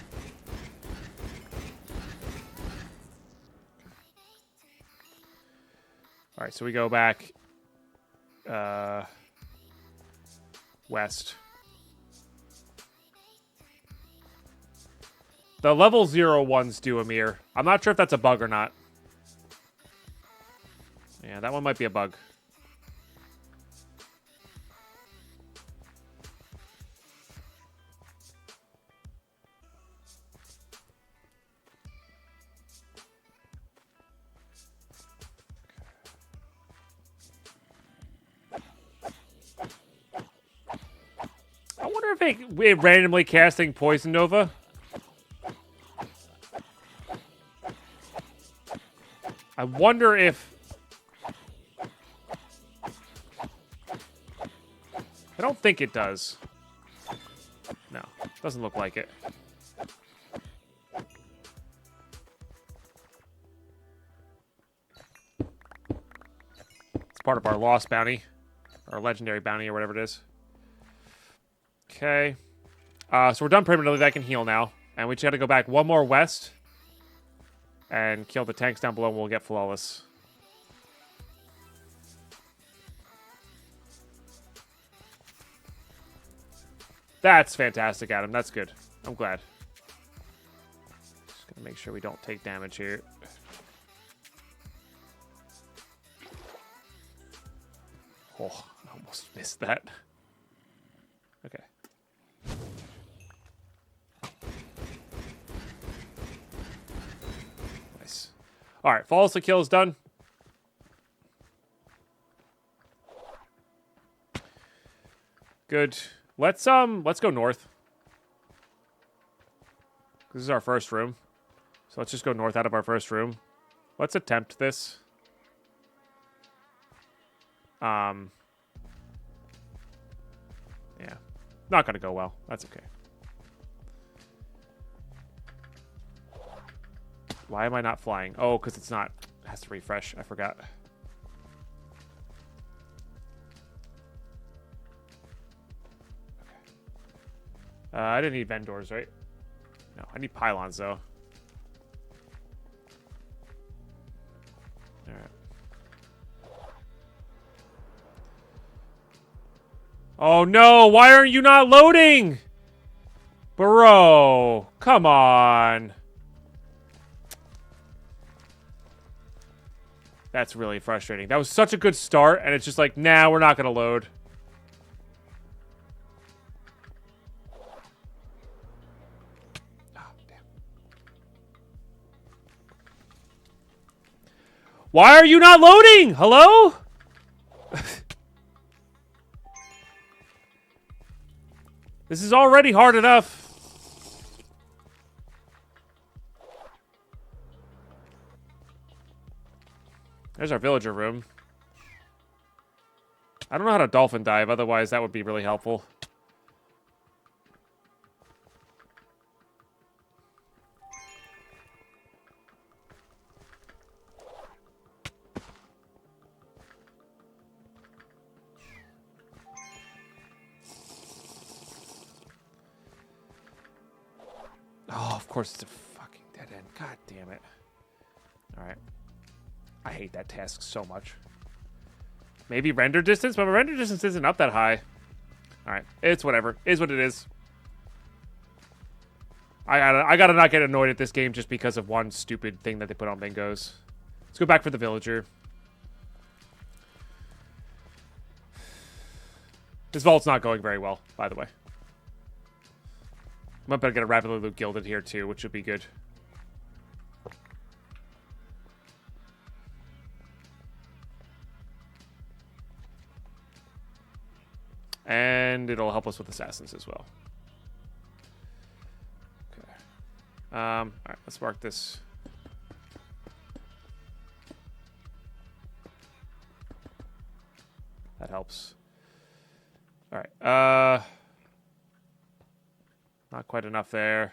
A: Alright, so we go back... west. The level 0 ones do Amir. I'm not sure if that's a bug or not. Yeah, that one might be a bug. I wonder if it randomly casting Poison Nova. I wonder if... I don't think it does. No, doesn't look like it. It's part of our lost bounty. Our legendary bounty or whatever it is. Okay. So we're done primitively. That can heal now. And we just got to go back one more west. And kill the tanks down below and we'll get flawless. That's fantastic, Adam. That's good. I'm glad. Just gonna make sure we don't take damage here. Oh, I almost missed that. Okay. Nice. All right, flawless kill is done. Good. Let's go north. This is our first room. So let's just go north out of our first room. Let's attempt this. Yeah. Not gonna go well. That's okay. Why am I not flying? Oh, because it's not. It has to refresh. I forgot. I didn't need vendors, right? No, I need pylons, though. Alright. Oh, no! Why aren't you not loading? Bro, come on. That's really frustrating. That was such a good start, and it's just like, nah, we're not going to load. Why are you not loading? Hello? This is already hard enough. There's our villager room. I don't know how to dolphin dive, otherwise that would be really helpful. Oh, of course it's a fucking dead end. God damn it. Alright. I hate that task so much. Maybe render distance, but my render distance isn't up that high. Alright, it's whatever. Is what it is. I gotta not get annoyed at this game just because of one stupid thing that they put on bingos. Let's go back for the villager. This vault's not going very well, by the way. I'm about to get a rapidly loot gilded here too, which would be good. And it'll help us with assassins as well. Okay. Alright, let's mark this. That helps. Alright, not quite enough there.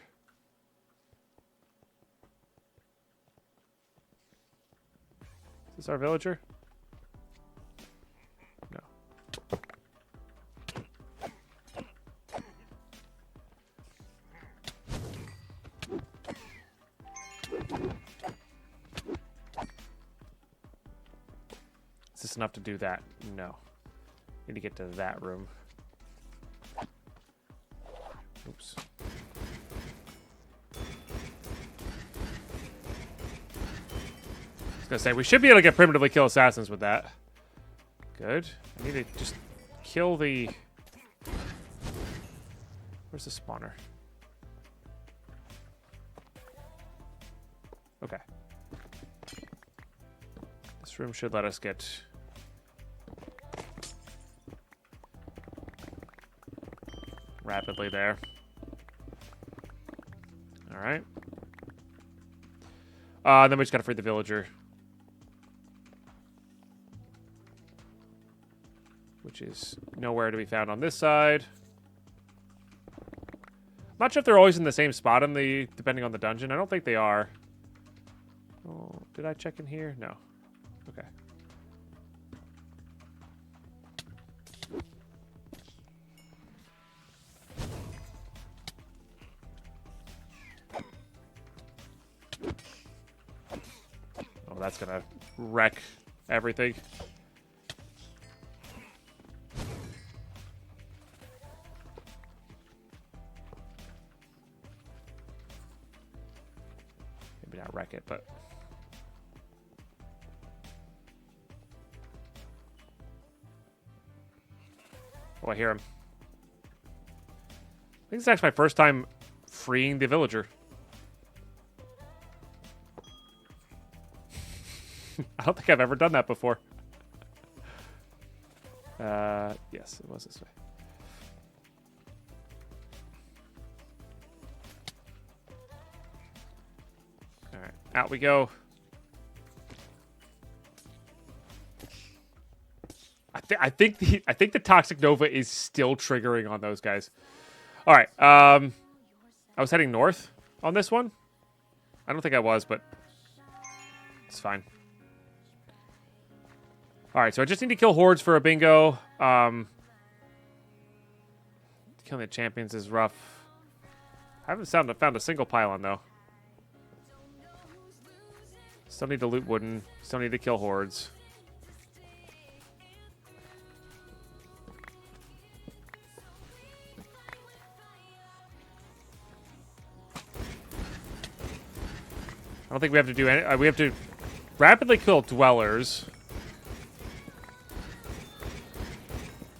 A: Is this our villager? No. Is this enough to do that? No. Need to get to that room. Oops. I was gonna say, we should be able to get primitively kill assassins with that. Good. I need to just kill the... Where's the spawner? Okay. This room should let us get... rapidly there. Alright. Then we just gotta free the villager. Which is nowhere to be found on this side. I'm not sure if they're always in the same spot in the, depending on the dungeon. I don't think they are. Oh, did I check in here? No. Okay. Oh, that's gonna wreck everything. Maybe not wreck it, but... Oh, I hear him. I think it's actually my first time freeing the villager. I don't think I've ever done that before. Yes, it was this way. All right, out we go. I think the Toxic Nova is still triggering on those guys. All right, I was heading north on this one. I don't think I was, but it's fine. All right, so I just need to kill hordes for a bingo. Killing the champions is rough. I haven't found a single pylon, though. Still need to loot wooden. Still need to kill hordes. I don't think we have to do any... we have to rapidly kill dwellers.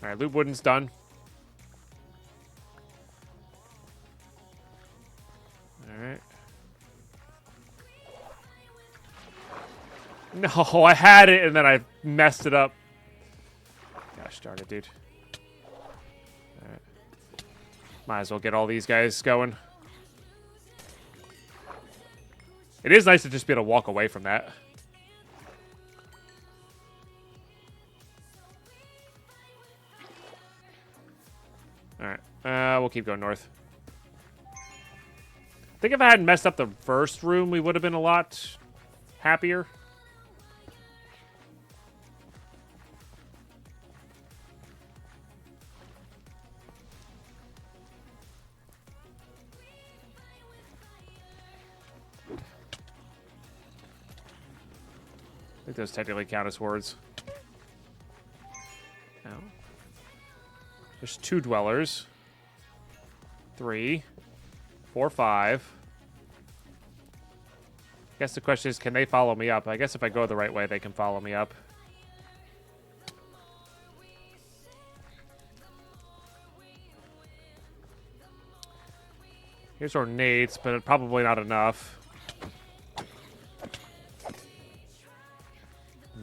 A: Alright, loot wooden's done. Alright. No, I had it and then I messed it up. Gosh darn it, dude. Alright. Might as well get all these guys going. It is nice to just be able to walk away from that. Alright. We'll keep going north. I think if I hadn't messed up the first room, we would have been a lot happier. I think those technically count as hordes. No. There's 2 dwellers. 3, 4, 5. I guess the question is, can they follow me up? I guess if I go the right way, they can follow me up. Here's ornates, but probably not enough.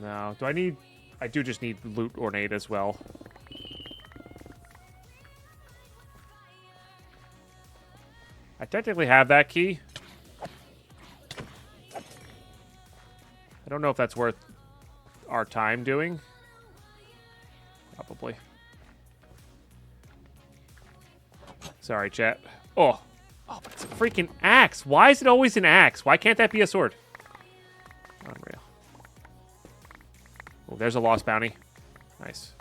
A: No. Do I need... I do just need loot ornate as well. I technically have that key. I don't know if that's worth our time doing. Probably. Sorry, chat. Oh, but it's a freaking axe. Why is it always an axe? Why can't that be a sword? Unreal. Oh, there's a lost bounty. Nice.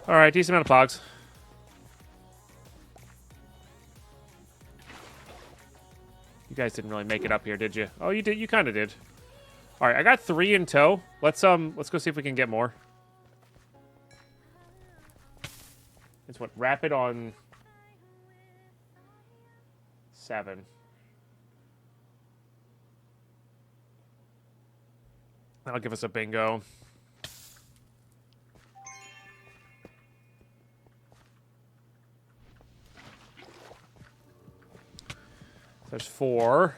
A: All right, decent amount of pogs. You guys didn't really make it up here, did you? Oh, you did. You kind of did. All right, I got 3 in tow. Let's go see if we can get more. It's what, rapid on 7. That'll give us a bingo. There's 4.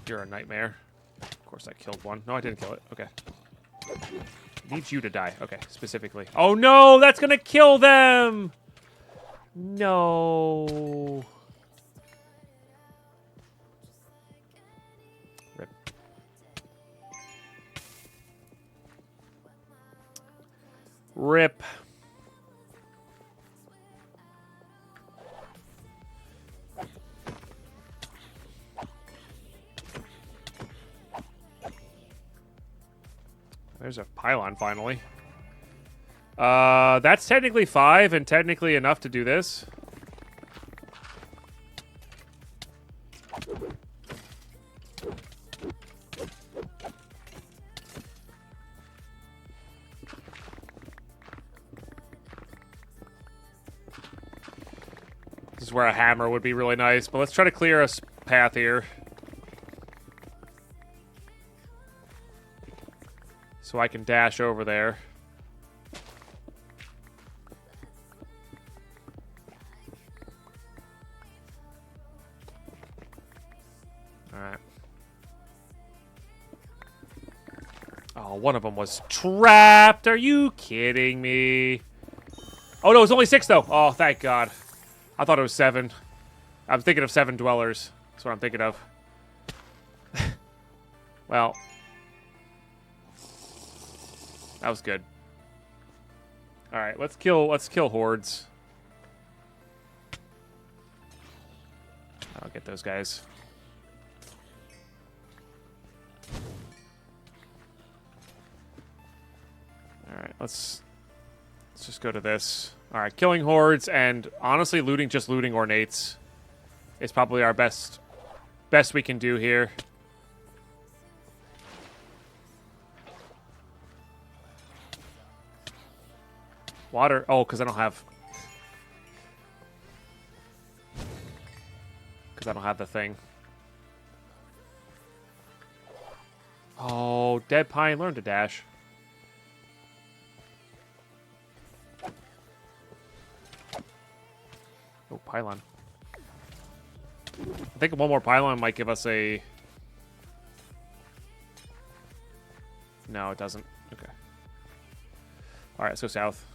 A: You're a nightmare. Of course I killed one. No, I didn't kill it. Okay. Needs you to die. Okay, specifically. Oh no, that's gonna kill them! No. Rip. Rip. There's a pylon, finally. That's technically 5 and technically enough to do this. This is where a hammer would be really nice, but let's try to clear a path here. So I can dash over there. Alright. Oh, one of them was trapped. Are you kidding me? Oh, no, it was only 6, though. Oh, thank God. I thought it was 7. I'm thinking of 7 dwellers. That's what I'm thinking of. Well... that was good. All right, let's kill hordes. I'll get those guys. All right, let's just go to this. All right, killing hordes and honestly looting ornates is probably our best we can do here. Water. Oh, because I don't have... because I don't have the thing. Oh, Deadpine, learn to dash. Oh, pylon. I think one more pylon might give us a... No, it doesn't. Okay. All right, let's go south.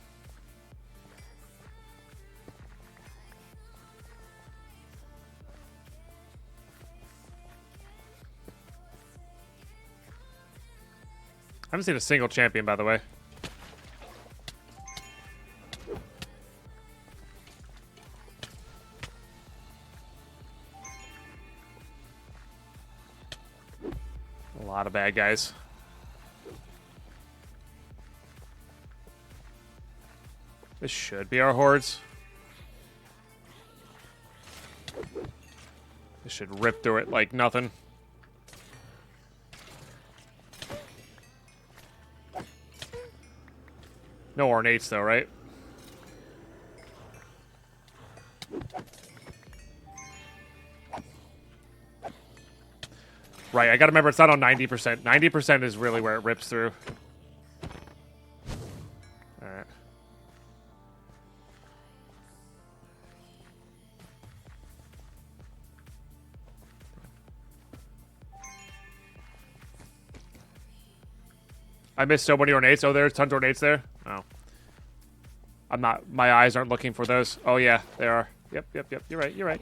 A: I haven't seen a single champion, by the way. A lot of bad guys. This should be our hordes. This should rip through it like nothing. No ornates though, right? Right, I gotta remember it's not on 90%. 90% is really where it rips through. Alright. I missed so many ornates. Oh, there's tons of ornates there. Oh. I'm not, my eyes aren't looking for those. Oh yeah, they are. Yep. You're right, you're right.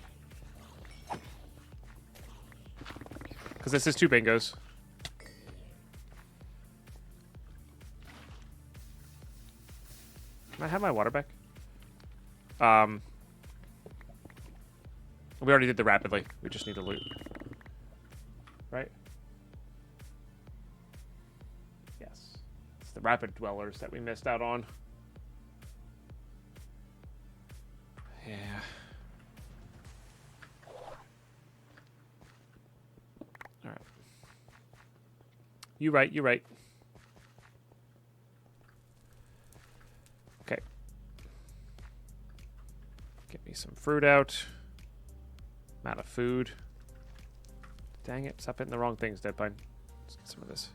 A: Because this is 2 bingos. Can I have my water back? We already did the rapidly. We just need to loot. Right? Yes. It's the rapid dwellers that we missed out on. Yeah. Alright. You're right, you're right. Okay. Get me some fruit out. I'm out of food. Dang it, stop hitting the wrong things, Deadpine. Let's get some of this.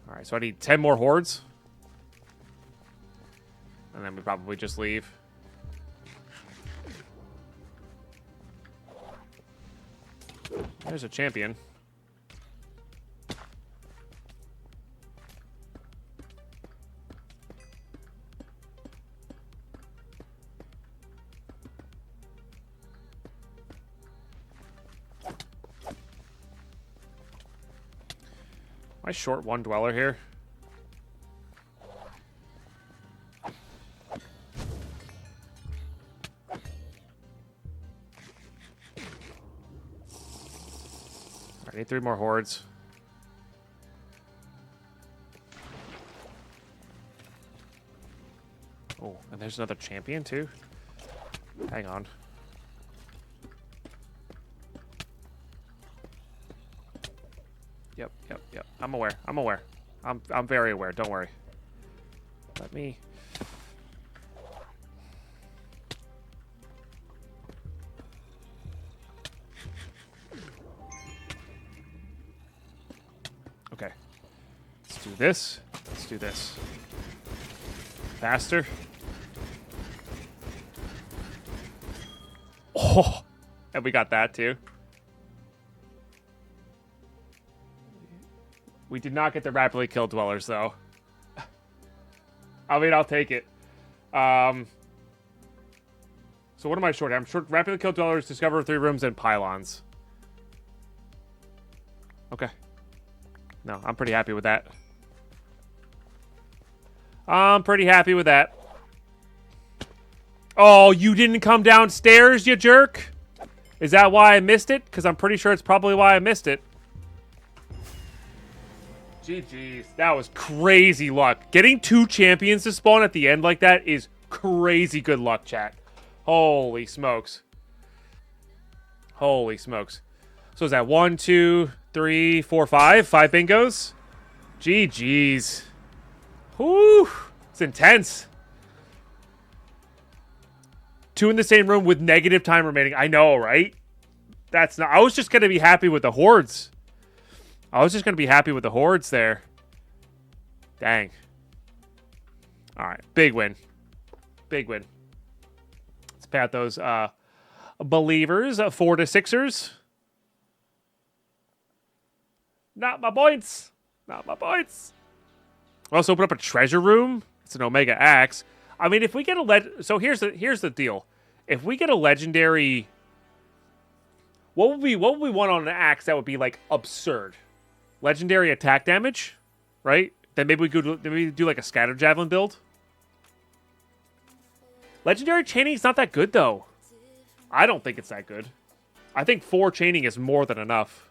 A: Alright, so I need 10 more hordes. And then we probably just leave. There's a champion. Am I short 1 dweller here? I need 3 more hordes. Oh, and there's another champion too? Hang on. Yep. I'm aware. I'm very aware. Don't worry. Let me... Okay. Let's do this. Let's do this. Faster. Oh! And we got that too. We did not get the rapidly kill dwellers, though. I mean, I'll take it. So what am I short? I'm short rapidly kill dwellers, discover 3 rooms, and pylons. Okay. No, I'm pretty happy with that. I'm pretty happy with that. Oh, you didn't come downstairs, you jerk? Is that why I missed it? Because I'm pretty sure it's probably why I missed it. GG's. That was crazy luck. Getting 2 champions to spawn at the end like that is crazy good luck, chat. Holy smokes. Holy smokes. So is that 1, 2, 3, 4, 5? 5 bingos? GG's. Whew. It's intense. 2 in the same room with negative time remaining. I know, right? That's not... I was just going to be happy with the hordes. I was just going to be happy with the hordes there. Dang. All right. Big win. Big win. Let's pay out those believers. 4 to 6ers. Not my points. Not my points. Also open up a treasure room. It's an Omega Axe. I mean, if we get a so here's the deal. If we get a legendary, what would we want on an axe that would be like absurd? Legendary attack damage, right? Then maybe we could do like a scatter javelin build. Legendary chaining is not that good though. I don't think it's that good. I think 4 chaining is more than enough.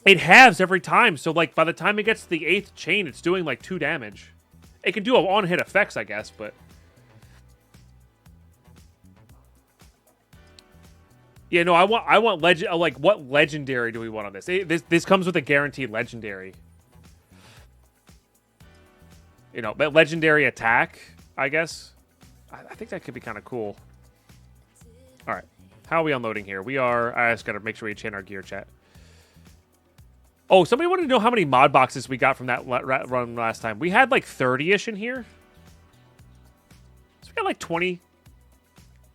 A: It halves every time, so like by the time it gets to the 8th chain, it's doing like 2 damage. It can do on-hit effects, I guess, but yeah, no, I want legend. Like, what legendary do we want on this? This comes with a guaranteed legendary. You know, but legendary attack, I guess. I think that could be kind of cool. All right, how are we unloading here? We are. I just gotta make sure we chain our gear, chat. Oh, somebody wanted to know how many mod boxes we got from that run last time. We had like 30-ish in here. So we got like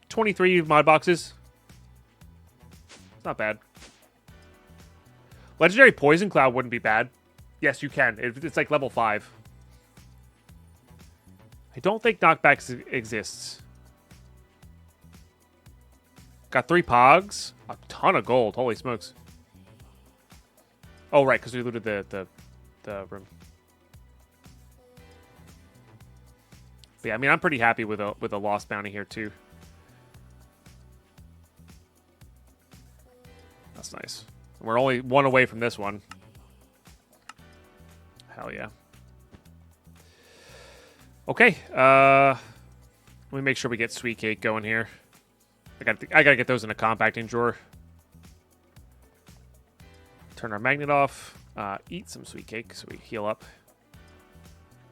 A: 23 mod boxes. It's not bad. Legendary Poison Cloud wouldn't be bad. Yes, you can. It's like level 5. I don't think knockbacks exists. Got 3 pogs. A ton of gold. Holy smokes. Oh, right, because we looted the room. But yeah, I mean, I'm pretty happy with a lost bounty here, too. That's nice. We're only 1 away from this one. Hell yeah. Okay, let me make sure we get Sweet Cake going here. I gotta get those in a compacting drawer. Turn our magnet off. Eat some Sweet Cake so we heal up.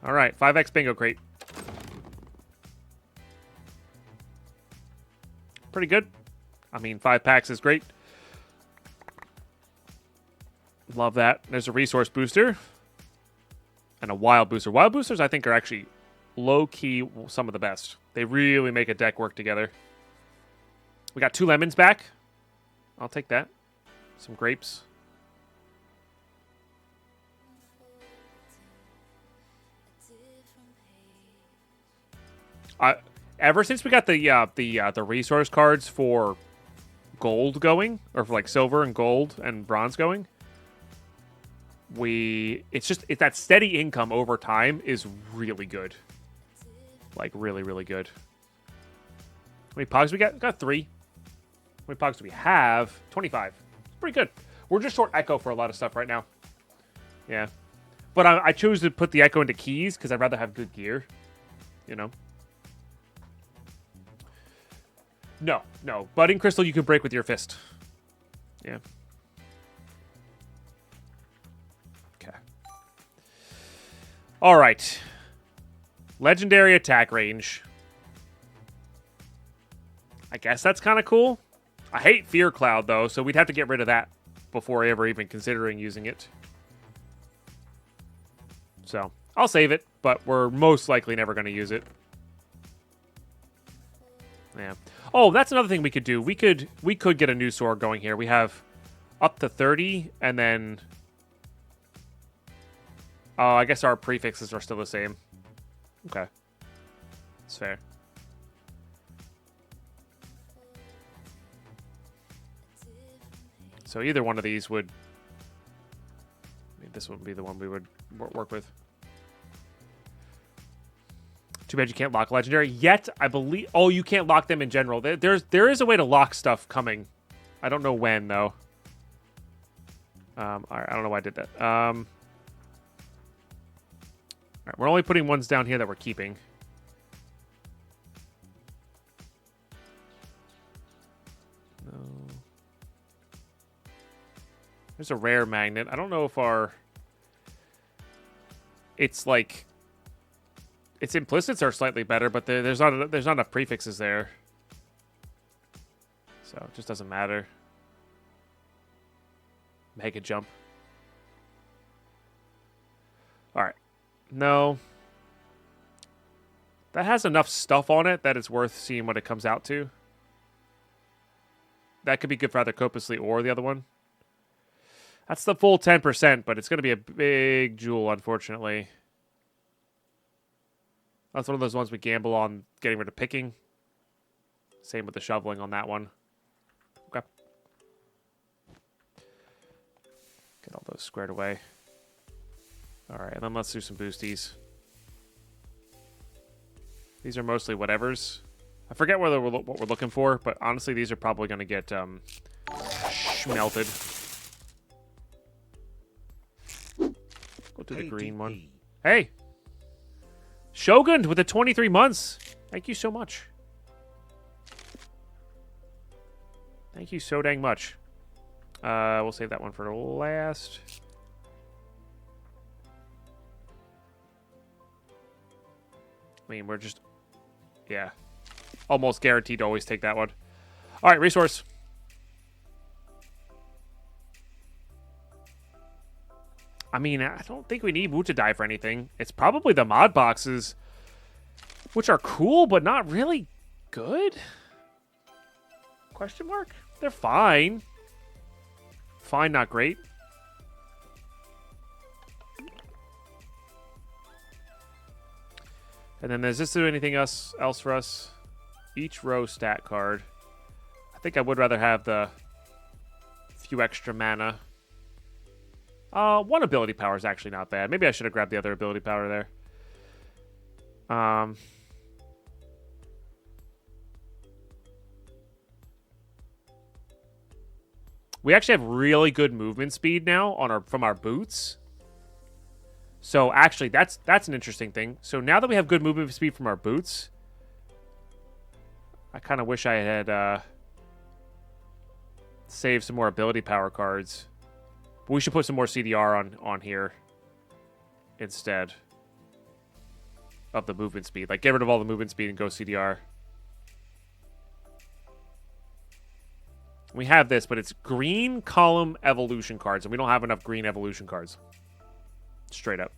A: All right, 5x bingo crate. Pretty good. I mean, 5 packs is great. Love that. There's a resource booster. And a wild booster. Wild boosters, I think, are actually low-key some of the best. They really make a deck work together. We got 2 lemons back. I'll take that. Some grapes. Ever since we got the resource cards for gold going, or for like silver and gold and bronze going, it's that steady income over time is really good. Like really, really good. How many pogs we got? We got 3. How many pogs do we have? 25. It's pretty good. We're just short echo for a lot of stuff right now. Yeah. But I chose to put the echo into keys because I'd rather have good gear. You know? No. Budding crystal you can break with your fist. Yeah. Okay. All right. Legendary attack range. I guess that's kind of cool. I hate Fear Cloud, though, so we'd have to get rid of that before ever even considering using it. So, I'll save it, but we're most likely never going to use it. Yeah. Oh, that's another thing we could do. We could get a new sword going here. We have up to 30, and then... Oh, I guess our prefixes are still the same. Okay. That's fair. So either one of these would... I mean, this would be the one we would work with. Too bad you can't lock legendary yet. I believe. Oh, you can't lock them in general. There is a way to lock stuff coming. I don't know when though. All right, I don't know why I did that. All right, we're only putting ones down here that we're keeping. No. There's a rare magnet. I don't know if our. It's like. Its implicits are slightly better, but there's not enough prefixes there. So it just doesn't matter. Mega jump. Alright. No. That has enough stuff on it that it's worth seeing what it comes out to. That could be good for either Copiously or the other one. That's the full 10%, but it's going to be a big jewel, unfortunately. That's one of those ones we gamble on getting rid of picking. Same with the shoveling on that one. Okay. Get all those squared away. All right, and then let's do some boosties. These are mostly whatevers. I forget what we're looking for, but honestly, these are probably going to get schmelted. Go to the green one. Hey! Shogun with the 23 months. Thank you so much. Thank you so dang much. We'll save that one for last. I mean, we're just... Yeah. Almost guaranteed to always take that one. All right, resource. I mean, I don't think we need Wu to die for anything. It's probably the mod boxes, which are cool, but not really good. Question mark? They're fine. Fine, not great. And then does this do anything else for us? Each row stat card. I think I would rather have the few extra mana. One ability power is actually not bad. Maybe I should have grabbed the other ability power there. We actually have really good movement speed now on from our boots. So actually, that's an interesting thing. So now that we have good movement speed from our boots, I kind of wish I had saved some more ability power cards. But we should put some more CDR on here instead of the movement speed. Like, get rid of all the movement speed and go CDR. We have this, but it's green column evolution cards, and we don't have enough green evolution cards. Straight up.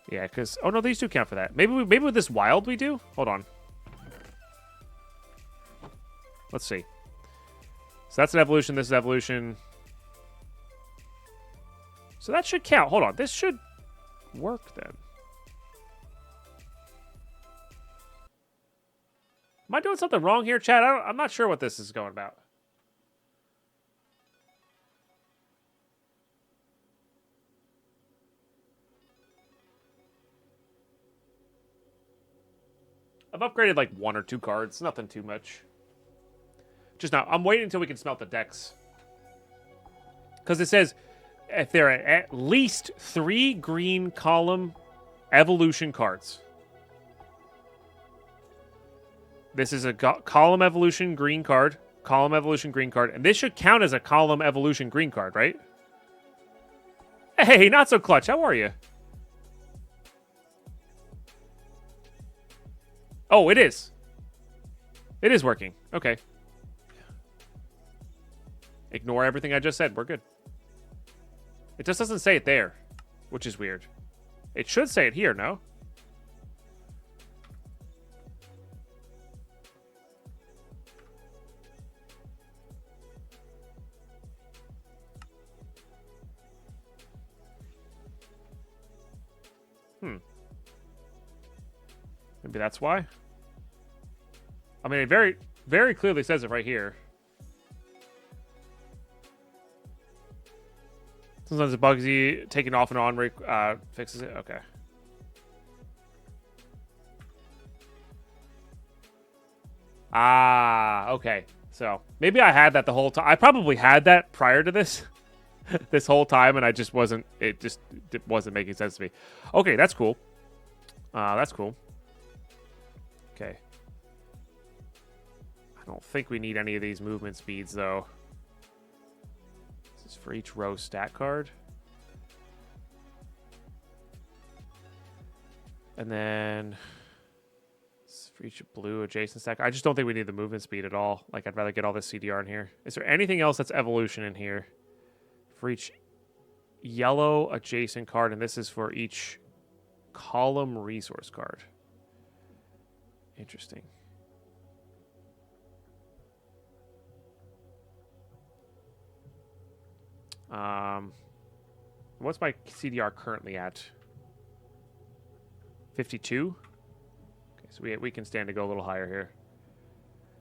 A: Yeah, because... Oh, no, these do count for that. Maybe with this wild we do? Hold on. Let's see. So that's an evolution. This is evolution. So that should count. Hold on. This should work then. Am I doing something wrong here, Chad? I'm not sure what this is going about. I've upgraded like 1 or 2 cards. Nothing too much. Just now. I'm waiting until we can smelt the decks. Because it says if there are at least 3 green column evolution cards. This is a column evolution green card. Column evolution green card. And this should count as a column evolution green card, right? Hey, not so clutch. How are you? Oh, it is. It is working. Okay. Ignore everything I just said. We're good. It just doesn't say it there, which is weird. It should say it here, no? Maybe that's why. I mean, it very, very clearly says it right here. Sometimes it bugs you. Taking off and on fixes it. Okay. Ah, okay. So maybe I had that the whole time. I probably had that prior to this, this whole time, and I just wasn't. It wasn't making sense to me. Okay, that's cool. That's cool. Okay. I don't think we need any of these movement speeds, though. This is for each row stat card. And then this is for each blue adjacent stack. I just don't think we need the movement speed at all. Like, I'd rather get all this CDR in here. Is there anything else that's evolution in here? For each yellow adjacent card, and this is for each column resource card. Interesting. What's my CDR currently at? 52? Okay, so we can stand to go a little higher here.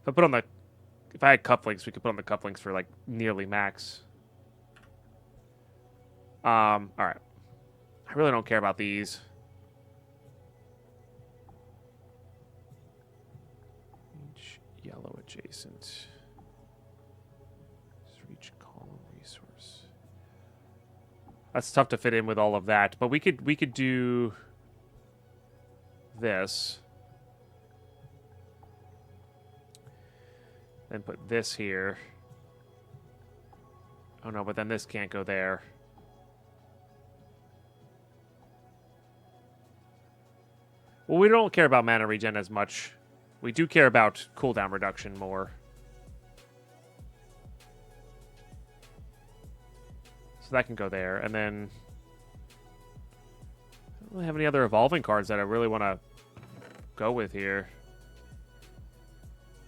A: If I had cufflinks, we could put on the cufflinks for like nearly max. All right. I really don't care about these. Each yellow adjacent. Each column resource. That's tough to fit in with all of that, but we could do this. Then put this here. Oh no, but then this can't go there. Well, we don't care about mana regen as much. We do care about cooldown reduction more. So that can go there. And then I don't really have any other evolving cards that I really want to go with here.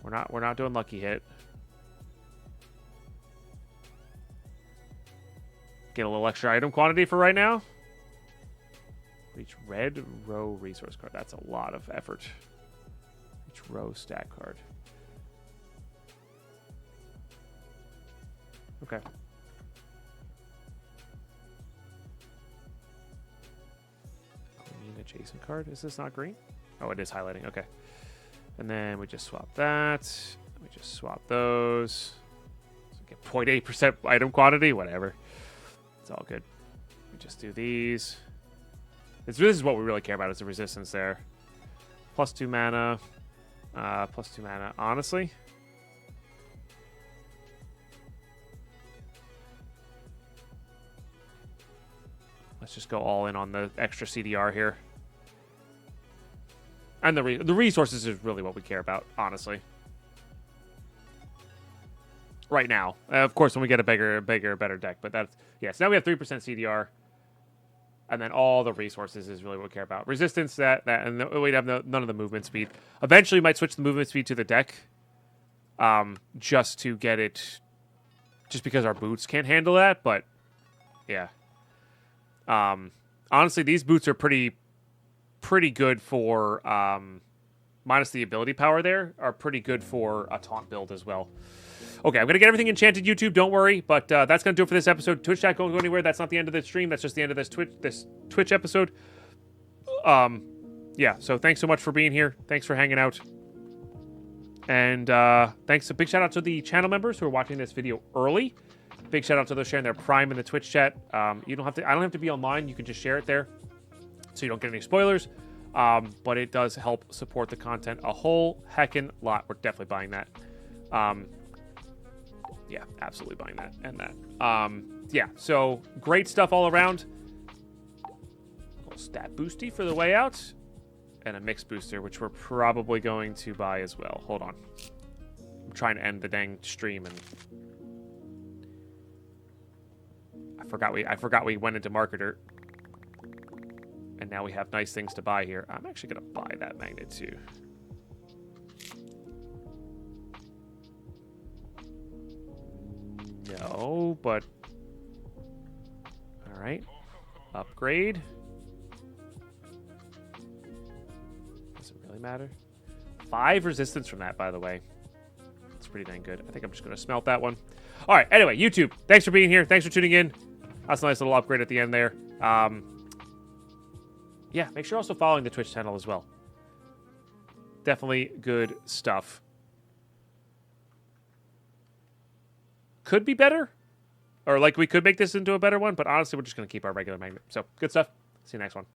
A: We're not doing Lucky Hit. Get a little extra item quantity for right now. Each red row resource card. That's a lot of effort. Each row stat card. Okay. Green adjacent card. Is this not green? Oh, it is highlighting. Okay. And then we just swap that. We just swap those. So get 0.8% item quantity. Whatever. It's all good. We just do these. This is what we really care about, is the resistance there. +2 mana. +2 mana. Honestly, let's just go all in on the extra CDR here. And the resources is really what we care about, honestly. Right now. Of course, when we get a bigger, better deck. But that's... Yeah, so now we have 3% CDR. And then all the resources is really what we care about. Resistance, and we'd have none of the movement speed. Eventually, we might switch the movement speed to the deck. Just to get it... Just because our boots can't handle that, but... Yeah. Honestly, these boots are pretty good for... minus the ability power there, are pretty good for a taunt build as well. Okay, I'm going to get everything enchanted, YouTube. Don't worry. But that's going to do it for this episode. Twitch chat, don't go anywhere. That's not the end of the stream. That's just the end of this Twitch episode. Yeah, so thanks so much for being here. Thanks for hanging out. And thanks. A big shout out to the channel members who are watching this video early. Big shout out to those sharing their Prime in the Twitch chat. You don't have to. I don't have to be online. You can just share it there, so you don't get any spoilers. But it does help support the content a whole heckin' lot. We're definitely buying that. Yeah, absolutely buying that and that. Yeah, so great stuff all around. A little stat boosty for the way out. And a mix booster, which we're probably going to buy as well. Hold on. I'm trying to end the dang stream, and I forgot we went into marketer. And now we have nice things to buy here. I'm actually going to buy that magnet too. No, but... Alright. Upgrade. Does it really matter? 5 resistance from that, by the way. That's pretty dang good. I think I'm just going to smelt that one. Alright, anyway, YouTube, thanks for being here. Thanks for tuning in. That's a nice little upgrade at the end there. Yeah, make sure you're also following the Twitch channel as well. Definitely good stuff. Could be better. Or, like, we could make this into a better one, but honestly, we're just going to keep our regular magnet. So, good stuff. See you next one.